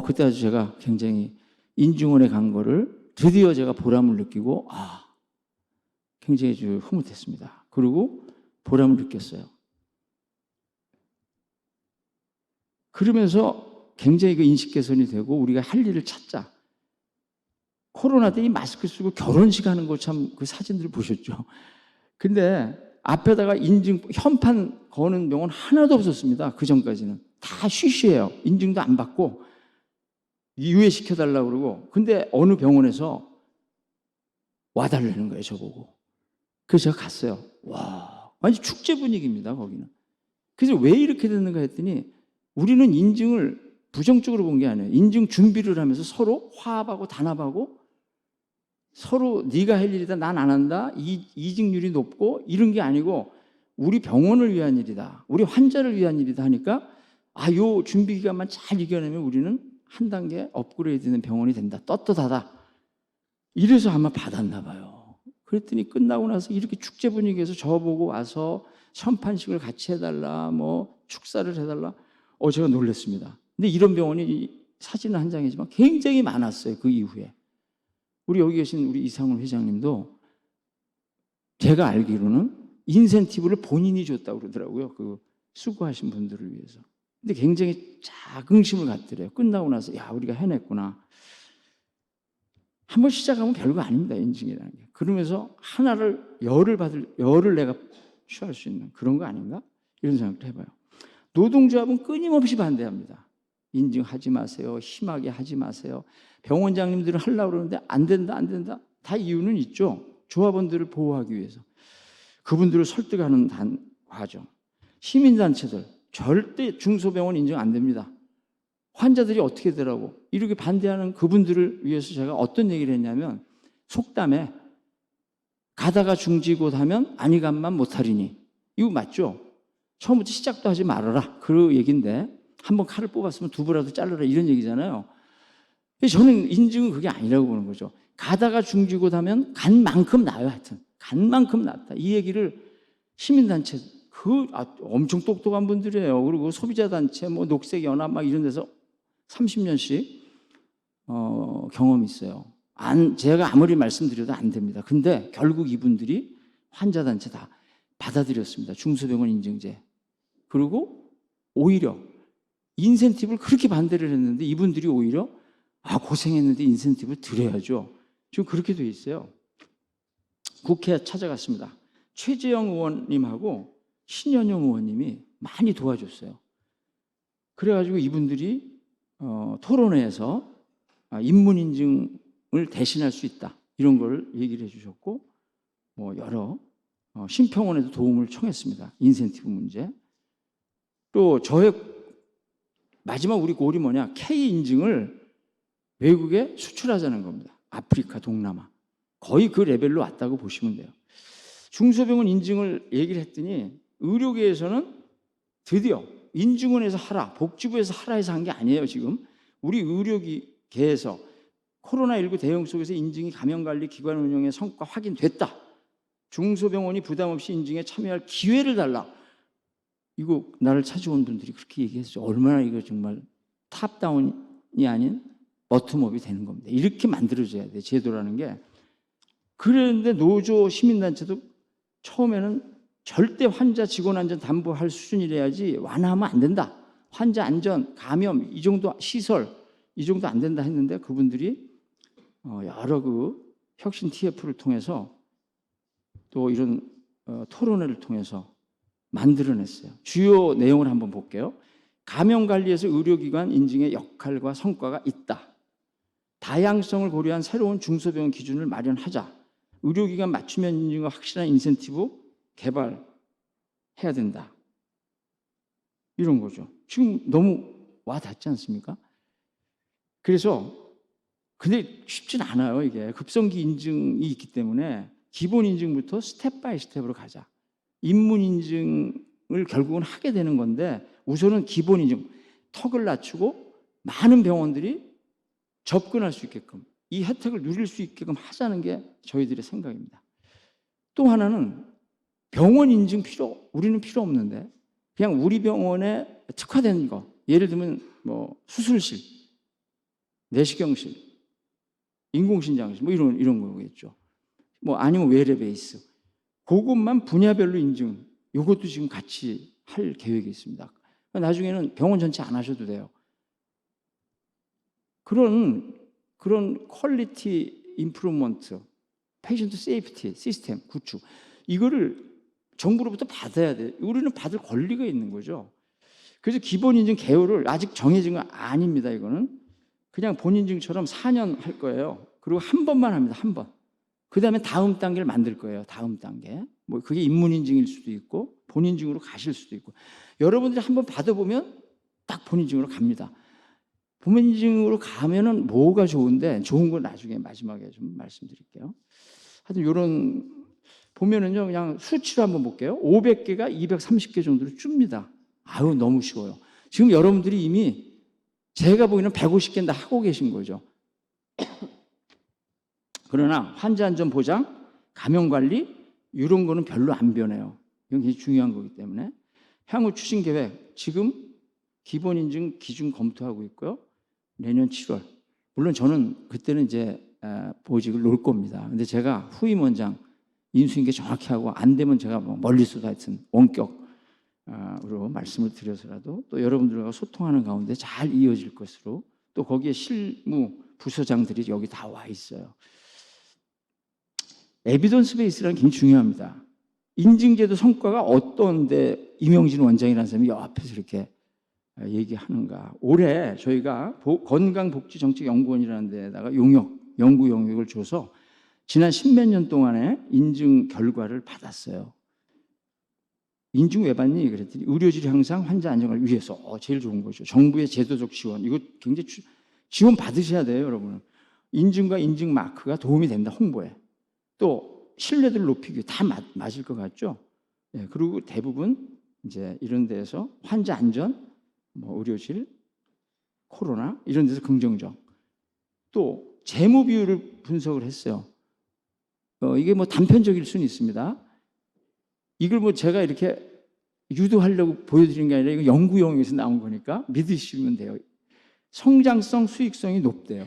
그때 아주 제가 굉장히 인증원에 간 거를 드디어 제가 보람을 느끼고 굉장히 좀 흐뭇했습니다. 그리고 보람을 느꼈어요. 그러면서 굉장히 그 인식 개선이 되고 우리가 할 일을 찾자. 코로나 때 이 마스크 쓰고 결혼식 하는 거 참 그 사진들 보셨죠? 근데 앞에다가 인증, 현판 거는 병원 하나도 없었습니다. 그 전까지는. 다 쉬쉬해요. 인증도 안 받고 유예시켜달라고 그러고. 근데 어느 병원에서 와달라는 거예요, 저보고. 그래서 제가 갔어요. 와, 완전 축제 분위기입니다, 거기는. 그래서 왜 이렇게 됐는가 했더니 우리는 인증을 부정적으로 본 게 아니에요. 인증 준비를 하면서 서로 화합하고 단합하고 서로 네가 할 일이다, 난 안 한다, 이직률이 높고 이런 게 아니고 우리 병원을 위한 일이다, 우리 환자를 위한 일이다 하니까 요 준비 기간만 잘 이겨내면 우리는 한 단계 업그레이드되는 병원이 된다. 떳떳하다. 이래서 아마 받았나 봐요. 그랬더니 끝나고 나서 이렇게 축제 분위기에서 저보고 와서 샴판식을 같이 해달라, 축사를 해달라. 제가 놀랐습니다. 근데 이런 병원이 사진은 한 장이지만 굉장히 많았어요. 그 이후에. 우리 여기 계신 우리 이상훈 회장님도 제가 알기로는 인센티브를 본인이 줬다고 그러더라고요. 그 수고하신 분들을 위해서. 근데 굉장히 자긍심을 갖더래요. 끝나고 나서 야, 우리가 해냈구나. 한번 시작하면 별거 아닙니다. 인증이라는 게. 그러면서 열을 내가 취할 수 있는 그런 거 아닌가? 이런 생각도 해봐요. 노동조합은 끊임없이 반대합니다. 인증하지 마세요. 심하게 하지 마세요. 병원장님들은 하려고 그러는데 안 된다, 안 된다. 다 이유는 있죠. 조합원들을 보호하기 위해서. 그분들을 설득하는 과정. 시민단체들 절대 중소병원 인증 안 됩니다. 환자들이 어떻게 되라고 이렇게 반대하는 그분들을 위해서 제가 어떤 얘기를 했냐면 속담에 가다가 중지곧 하면 아니간만 못하리니. 이거 맞죠? 처음부터 시작도 하지 말아라. 그 얘기인데 한번 칼을 뽑았으면 두부라도 잘라라 이런 얘기잖아요. 저는 인증은 그게 아니라고 보는 거죠. 가다가 중지곧 하면 간 만큼 나아요. 하여튼 간 만큼 낫다. 이 얘기를 시민단체 엄청 똑똑한 분들이에요. 그리고 소비자단체 녹색연합 막 이런 데서 30년씩 경험이 있어요. 제가 아무리 말씀드려도 안 됩니다. 근데 결국 이분들이 환자단체 다 받아들였습니다. 중소병원 인증제. 그리고 오히려 인센티브를 그렇게 반대를 했는데 이분들이 오히려 고생했는데 인센티브를 드려야죠. 지금 그렇게 돼 있어요. 국회에 찾아갔습니다. 최재형 의원님하고 신현영 의원님이 많이 도와줬어요. 그래가지고 이분들이 토론회에서 인문인증을 대신할 수 있다 이런 걸 얘기를 해주셨고, 뭐 여러 심평원에도 도움을 청했습니다. 인센티브 문제. 또 저의 마지막 우리 골이 뭐냐, K 인증을 외국에 수출하자는 겁니다. 아프리카, 동남아 거의 그 레벨로 왔다고 보시면 돼요. 중소병원 인증을 얘기를 했더니 의료계에서는 드디어 인증원에서 하라, 복지부에서 하라 해서 한 게 아니에요. 지금 우리 의료계에서 코로나19 대응 속에서 인증이 감염관리 기관 운영의 성과 확인됐다. 중소병원이 부담 없이 인증에 참여할 기회를 달라. 이거 나를 찾아온 분들이 그렇게 얘기했어요. 얼마나 이거 정말 탑다운이 아닌 버텀업이 되는 겁니다. 이렇게 만들어져야 돼, 제도라는 게. 그런데 노조 시민단체도 처음에는 절대 환자 직원 안전 담보할 수준이래야지 완화하면 안 된다. 환자 안전, 감염 이 정도 시설 이 정도 안 된다 했는데 그분들이 여러 그 혁신 TF를 통해서 또 이런 토론회를 통해서 만들어냈어요. 주요 내용을 한번 볼게요. 감염관리에서 의료기관 인증의 역할과 성과가 있다. 다양성을 고려한 새로운 중소병원 기준을 마련하자. 의료기관 맞춤형 인증과 확실한 인센티브 개발해야 된다. 이런 거죠. 지금 너무 와닿지 않습니까? 그래서 근데 쉽진 않아요. 이게 급성기 인증이 있기 때문에 기본 인증부터 스텝 바이 스텝으로 가자. 인문 인증을 결국은 하게 되는 건데 우선은 기본 인증, 턱을 낮추고 많은 병원들이 접근할 수 있게끔 이 혜택을 누릴 수 있게끔 하자는 게 저희들의 생각입니다. 또 하나는 병원 인증 우리는 필요 없는데 그냥 우리 병원에 특화된 거, 예를 들면 뭐 수술실, 내시경실, 인공신장실 뭐 이런 거겠죠. 뭐 아니면 외래 베이스. 그것만 분야별로 인증, 이것도 지금 같이 할 계획이 있습니다. 나중에는 병원 전체 안 하셔도 돼요. 그런 퀄리티 임프루먼트, 페이션트 세이프티 시스템 구축, 이거를 정부로부터 받아야 돼요. 우리는 받을 권리가 있는 거죠. 그래서 기본 인증 개요를 아직 정해진 건 아닙니다. 이거는 그냥 본인증처럼 4년 할 거예요. 그리고 한 번만 합니다. 한 번. 그 다음에 다음 단계를 만들 거예요. 다음 단계. 뭐 그게 인문인증일 수도 있고 본인증으로 가실 수도 있고. 여러분들이 한번 받아보면 딱 본인증으로 갑니다. 본인증으로 가면은 뭐가 좋은데, 좋은 건 나중에 마지막에 좀 말씀드릴게요. 하여튼 이런 보면은요, 그냥 수치로 한번 볼게요. 500개가 230개 정도로 줍니다. 아유, 너무 쉬워요. 지금 여러분들이 이미 제가 보기에는 150개는 다 하고 계신 거죠. 그러나 환자 안전 보장, 감염 관리 이런 거는 별로 안 변해요. 이건 굉장히 중요한 거기 때문에 향후 추진 계획 지금 기본 인증 기준 검토하고 있고요. 내년 7월. 물론 저는 그때는 이제 보직을 놓을 겁니다. 근데 제가 후임 원장 인수인계 정확히 하고 안 되면 제가 뭐 멀리서도 하여튼 원격으로 말씀을 드려서라도 또 여러분들과 소통하는 가운데 잘 이어질 것으로, 또 거기에 실무 부서장들이 여기 다 와 있어요. 에비던스 베이스라는 게 굉장히 중요합니다. 인증제도 성과가 어떤데 임영진 원장이라는 사람이 옆에서 이렇게 얘기하는가. 올해 저희가 건강복지정책연구원이라는 데다가 연구 용역을 줘서 지난 10몇 년 동안의 인증 결과를 받았어요. 인증 왜 받니? 그랬더니 의료질 향상, 환자 안정을 위해서. 제일 좋은 거죠. 정부의 제도적 지원. 이거 굉장히 지원 받으셔야 돼요, 여러분. 인증과 인증 마크가 도움이 된다, 홍보에. 또 신뢰도를 높이기 다 맞을 것 같죠? 네, 그리고 대부분 이제 이런 데서 환자 안전, 뭐 의료실, 코로나 이런 데서 긍정적. 또 재무 비율을 분석을 했어요. 이게 뭐 단편적일 수는 있습니다. 이걸 뭐 제가 이렇게 유도하려고 보여드리는 게 아니라 이거 연구용에서 나온 거니까 믿으시면 돼요. 성장성, 수익성이 높대요.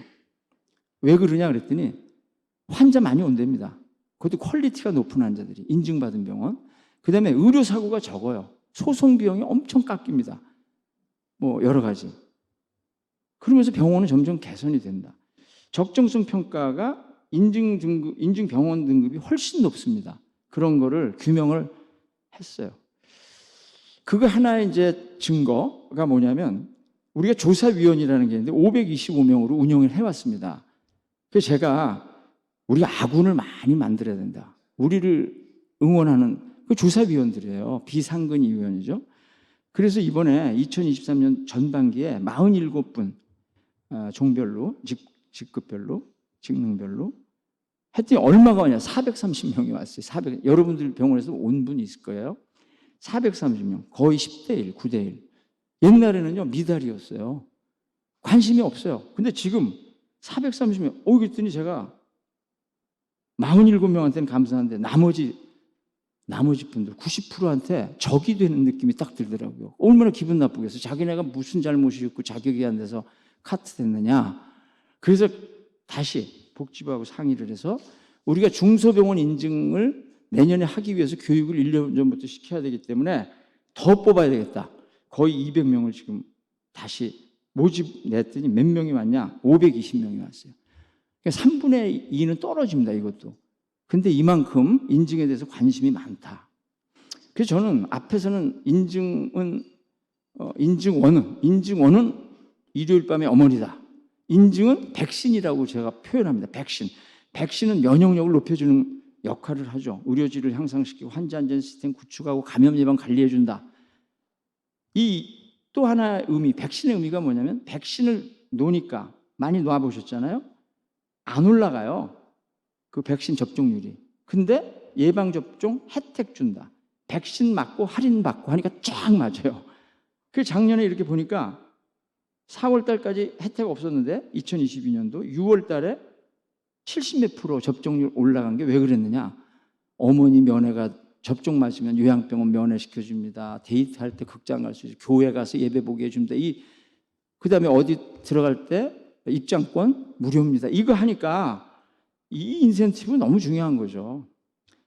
왜 그러냐 그랬더니 환자 많이 온답니다. 그것도 퀄리티가 높은 환자들이 인증받은 병원. 그 다음에 의료사고가 적어요. 소송 비용이 엄청 깎입니다. 뭐 여러 가지. 그러면서 병원은 점점 개선이 된다. 적정성 평가가 인증 병원 등급이 훨씬 높습니다. 그런 거를 규명을 했어요. 그거 하나의 이제 증거가 뭐냐면 우리가 조사위원이라는 게 있는데 525명으로 운영을 해왔습니다. 그래서 제가 우리가 아군을 많이 만들어야 된다. 우리를 응원하는 그 조사위원들이에요. 비상근위 위원이죠. 그래서 이번에 2023년 전반기에 47분 종별로, 직급별로, 직능별로 했더니 얼마가 오냐? 430명이 왔어요. 400. 여러분들 병원에서 온 분이 있을 거예요. 430명. 거의 10대 1, 9대 1. 옛날에는요, 미달이었어요. 관심이 없어요. 근데 지금 430명. 그랬더니 제가 47명한테는 감사한데 나머지 분들 90%한테 적이 되는 느낌이 딱 들더라고요. 얼마나 기분 나쁘겠어요. 자기네가 무슨 잘못이 있고 자격이 안 돼서 카트 됐느냐. 그래서 다시 복지부하고 상의를 해서 우리가 중소병원 인증을 내년에 하기 위해서 교육을 1년 전부터 시켜야 되기 때문에 더 뽑아야 되겠다. 거의 200명을 지금 다시 모집 냈더니 몇 명이 왔냐? 520명이 왔어요. 그러니까 3분의 2는 떨어집니다, 이것도. 근데 이만큼 인증에 대해서 관심이 많다. 그래서 저는 앞에서는 인증원은 일요일 밤의 어머니다. 인증은 백신이라고 제가 표현합니다. 백신은 면역력을 높여주는 역할을 하죠. 의료질을 향상시키고 환자 안전 시스템 구축하고 감염 예방 관리해준다. 이 또 하나의 의미, 백신의 의미가 뭐냐면 백신을 놓으니까 많이 놔보셨잖아요. 안 올라가요. 그 백신 접종률이. 근데 예방접종 혜택 준다. 백신 맞고 할인 받고 하니까 쫙 맞아요. 그 작년에 이렇게 보니까 4월 달까지 혜택 없었는데 2022년도 6월 달에 70몇 프로 접종률 올라간 게 왜 그랬느냐? 어머니 면회가 접종 맞으면 요양병원 면회시켜줍니다. 데이트할 때 극장 갈 수 있어요. 교회 가서 예배 보게 해줍니다. 그 다음에 어디 들어갈 때 입장권 무료입니다. 이거 하니까 이 인센티브 너무 중요한 거죠.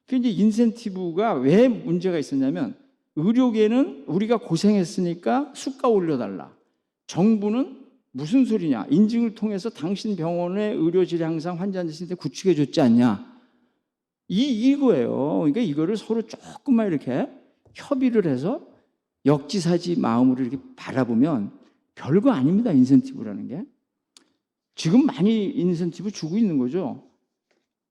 그 이제 인센티브가 왜 문제가 있었냐면 의료계는 우리가 고생했으니까 수가 올려달라. 정부는 무슨 소리냐? 인증을 통해서 당신 병원의 의료질 향상 환자 안전 구축해 줬지 않냐? 이거예요. 그러니까 이거를 서로 조금만 이렇게 협의를 해서 역지사지 마음으로 이렇게 바라보면 별거 아닙니다. 인센티브라는 게. 지금 많이 인센티브 주고 있는 거죠.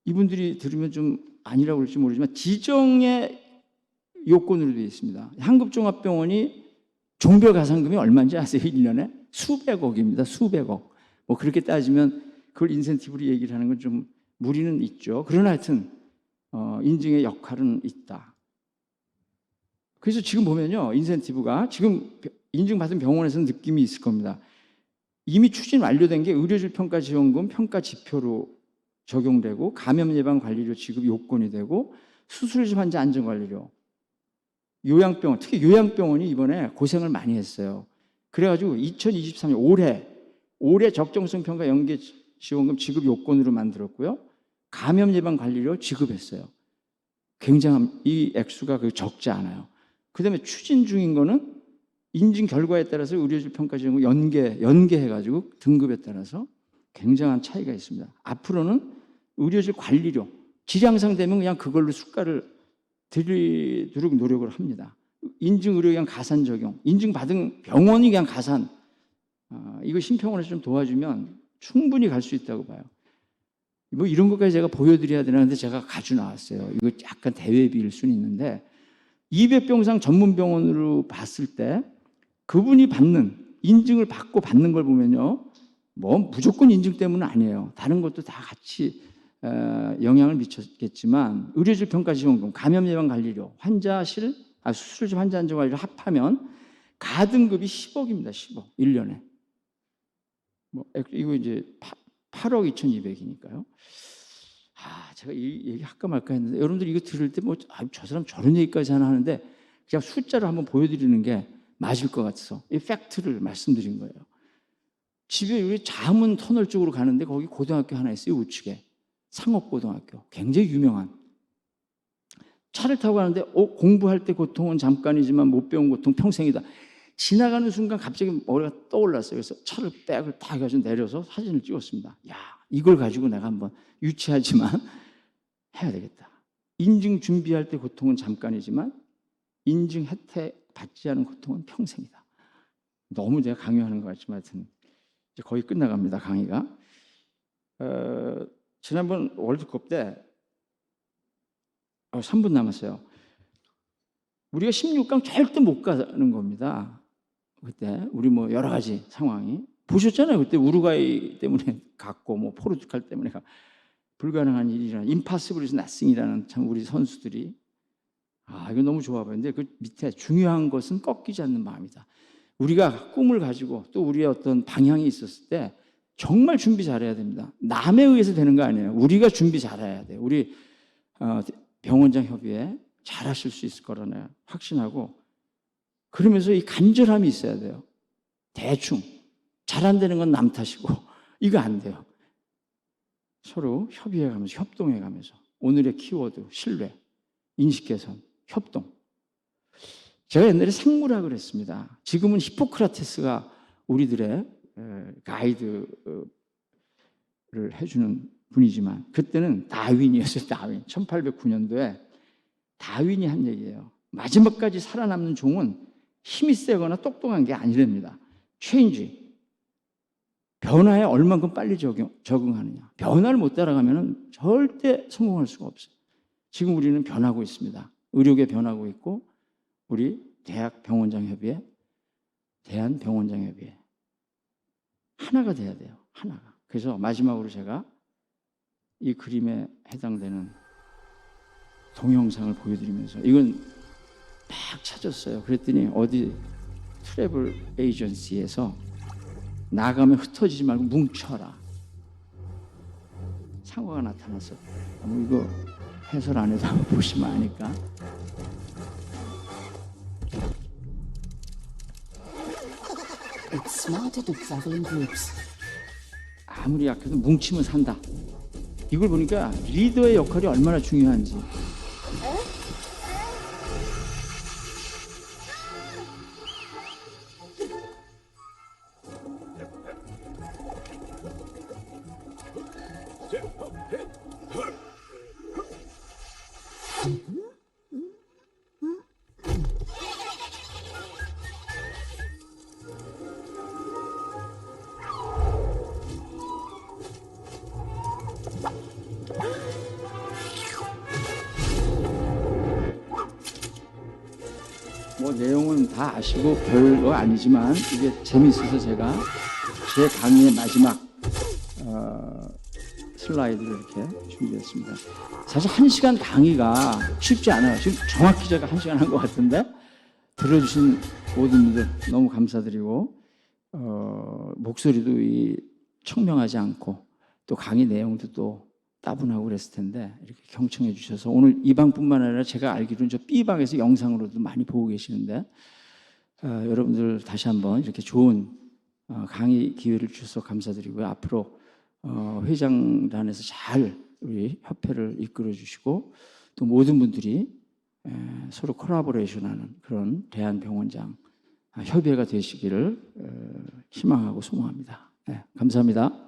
이분들이 들으면 좀 아니라고 그럴지 모르지만 지정의 요건으로 되어 있습니다. 한국종합병원이 종별 가산금이 얼마인지 아세요? 1년에? 수백억입니다. 수백억. 뭐 그렇게 따지면 그걸 인센티브로 얘기를 하는 건 좀 무리는 있죠. 그러나 하여튼 인증의 역할은 있다. 그래서 지금 보면요, 인센티브가 지금 인증받은 병원에서는 느낌이 있을 겁니다. 이미 추진 완료된 게 의료질 평가 지원금 평가 지표로 적용되고 감염 예방 관리료 지급 요건이 되고 수술집 환자 안전 관리료, 요양병원, 특히 요양병원이 이번에 고생을 많이 했어요. 그래가지고 2023년 올해 적정성 평가 연계 지원금 지급 요건으로 만들었고요. 감염 예방 관리료 지급했어요. 굉장한 이 액수가 적지 않아요. 그다음에 추진 중인 거는 인증 결과에 따라서 의료질 평가 지원금 연계해가지고 등급에 따라서 굉장한 차이가 있습니다. 앞으로는 의료질 관리료 질 향상되면 그냥 그걸로 수가를 드리도록 노력을 합니다. 인증 의료 그냥 가산 적용, 인증 받은 병원이 그냥 가산. 이거 심평원에서 좀 도와주면 충분히 갈 수 있다고 봐요. 뭐 이런 것까지 제가 보여드려야 되는데 제가 가지고 나왔어요. 이거 약간 대외비일 수는 있는데 200병상 전문병원으로 봤을 때 그분이 인증을 받고 받는 걸 보면요, 뭐 무조건 인증 때문은 아니에요. 다른 것도 다 같이 영향을 미쳤겠지만 의료질 평가 지원금, 감염 예방 관리료, 수술집 환자 안전 관리료 합하면 가등급이 10억입니다. 10억 1년에. 뭐 이거 이제 8억 2,200이니까요. 제가 이 얘기 할까 말까 했는데 여러분들 이거 들을 때 저 사람 저런 얘기까지 하는데 그냥 숫자로 한번 보여드리는 게 맞을 것 같아서 이 팩트를 말씀드린 거예요. 집에 우리 자문 터널 쪽으로 가는데 거기 고등학교 하나 있어요. 우측에 상업고등학교, 굉장히 유명한. 차를 타고 가는데 공부할 때 고통은 잠깐이지만 못 배운 고통 평생이다. 지나가는 순간 갑자기 머리가 떠올랐어요. 그래서 백을 딱 가지고 내려서 사진을 찍었습니다. 이걸 가지고 내가 한번 유치하지만 해야 되겠다. 인증 준비할 때 고통은 잠깐이지만 인증 혜택 받지 않은 고통은 평생이다. 너무 제가 강요하는 것 같지만 하여튼 이제 거의 끝나갑니다, 강의가. 지난번 월드컵 때 3분 남았어요. 우리가 16강 절대 못 가는 겁니다. 그때 우리 뭐 여러 가지 상황이 보셨잖아요. 그때 우루과이 때문에 갔고 뭐 포르투갈 때문에 불가능한 일이라는 impossible is nothing이라는 참 우리 선수들이 이거 너무 좋아 보이는데 그 밑에 중요한 것은 꺾이지 않는 마음이다. 우리가 꿈을 가지고 또 우리의 어떤 방향이 있었을 때 정말 준비 잘해야 됩니다. 남에 의해서 되는 거 아니에요. 우리가 준비 잘해야 돼요. 우리 병원장 협의회 잘하실 수 있을 거라는 확신하고 그러면서 이 간절함이 있어야 돼요. 대충 잘 안 되는 건 남 탓이고 이거 안 돼요. 서로 협의해 가면서 협동해 가면서 오늘의 키워드 신뢰, 인식 개선, 협동. 제가 옛날에 생물학을 했습니다. 지금은 히포크라테스가 우리들의 가이드를 해주는 분이지만 그때는 다윈이었어요. 다윈. 1809년도에 다윈이 한 얘기예요. 마지막까지 살아남는 종은 힘이 세거나 똑똑한 게 아니랍니다. 체인지. 변화에 얼만큼 빨리 적응하느냐. 변화를 못 따라가면 절대 성공할 수가 없어요. 지금 우리는 변하고 있습니다. 의료계 변하고 있고 우리 대학병원장협의회, 대한병원장협의회 하나가 돼야 돼요. 하나가. 그래서 마지막으로 제가 이 그림에 해당되는 동영상을 보여드리면서 이건 막 찾았어요. 그랬더니 어디 트래블 에이전시에서 나가면 흩어지지 말고 뭉쳐라. 상어가 나타났어. 이거 해설 안 해도 한번 보시면 아니까. It's smarter to travel in groups. 아무리 약해도 뭉치면 산다. 이걸 보니까 리더의 역할이 얼마나 중요한지. 뭐 내용은 다 아시고 별거 아니지만 이게 재미있어서 제가 제 강의의 마지막 슬라이드를 이렇게 준비했습니다. 사실 1시간 강의가 쉽지 않아요. 지금 정확히 제가 1시간 한 것 같은데 들어주신 모든 분들 너무 감사드리고 목소리도 청명하지 않고 또 강의 내용도 또 따분하고 그랬을 텐데 이렇게 경청해 주셔서 오늘 이 방뿐만 아니라 제가 알기로는 저 B방에서 영상으로도 많이 보고 계시는데 여러분들 다시 한번 이렇게 좋은 강의 기회를 주셔서 감사드리고요. 앞으로 회장단에서 잘 우리 협회를 이끌어 주시고 또 모든 분들이 서로 콜라보레이션하는 그런 대한병원장 협의회가 되시기를 희망하고 소망합니다. 네, 감사합니다.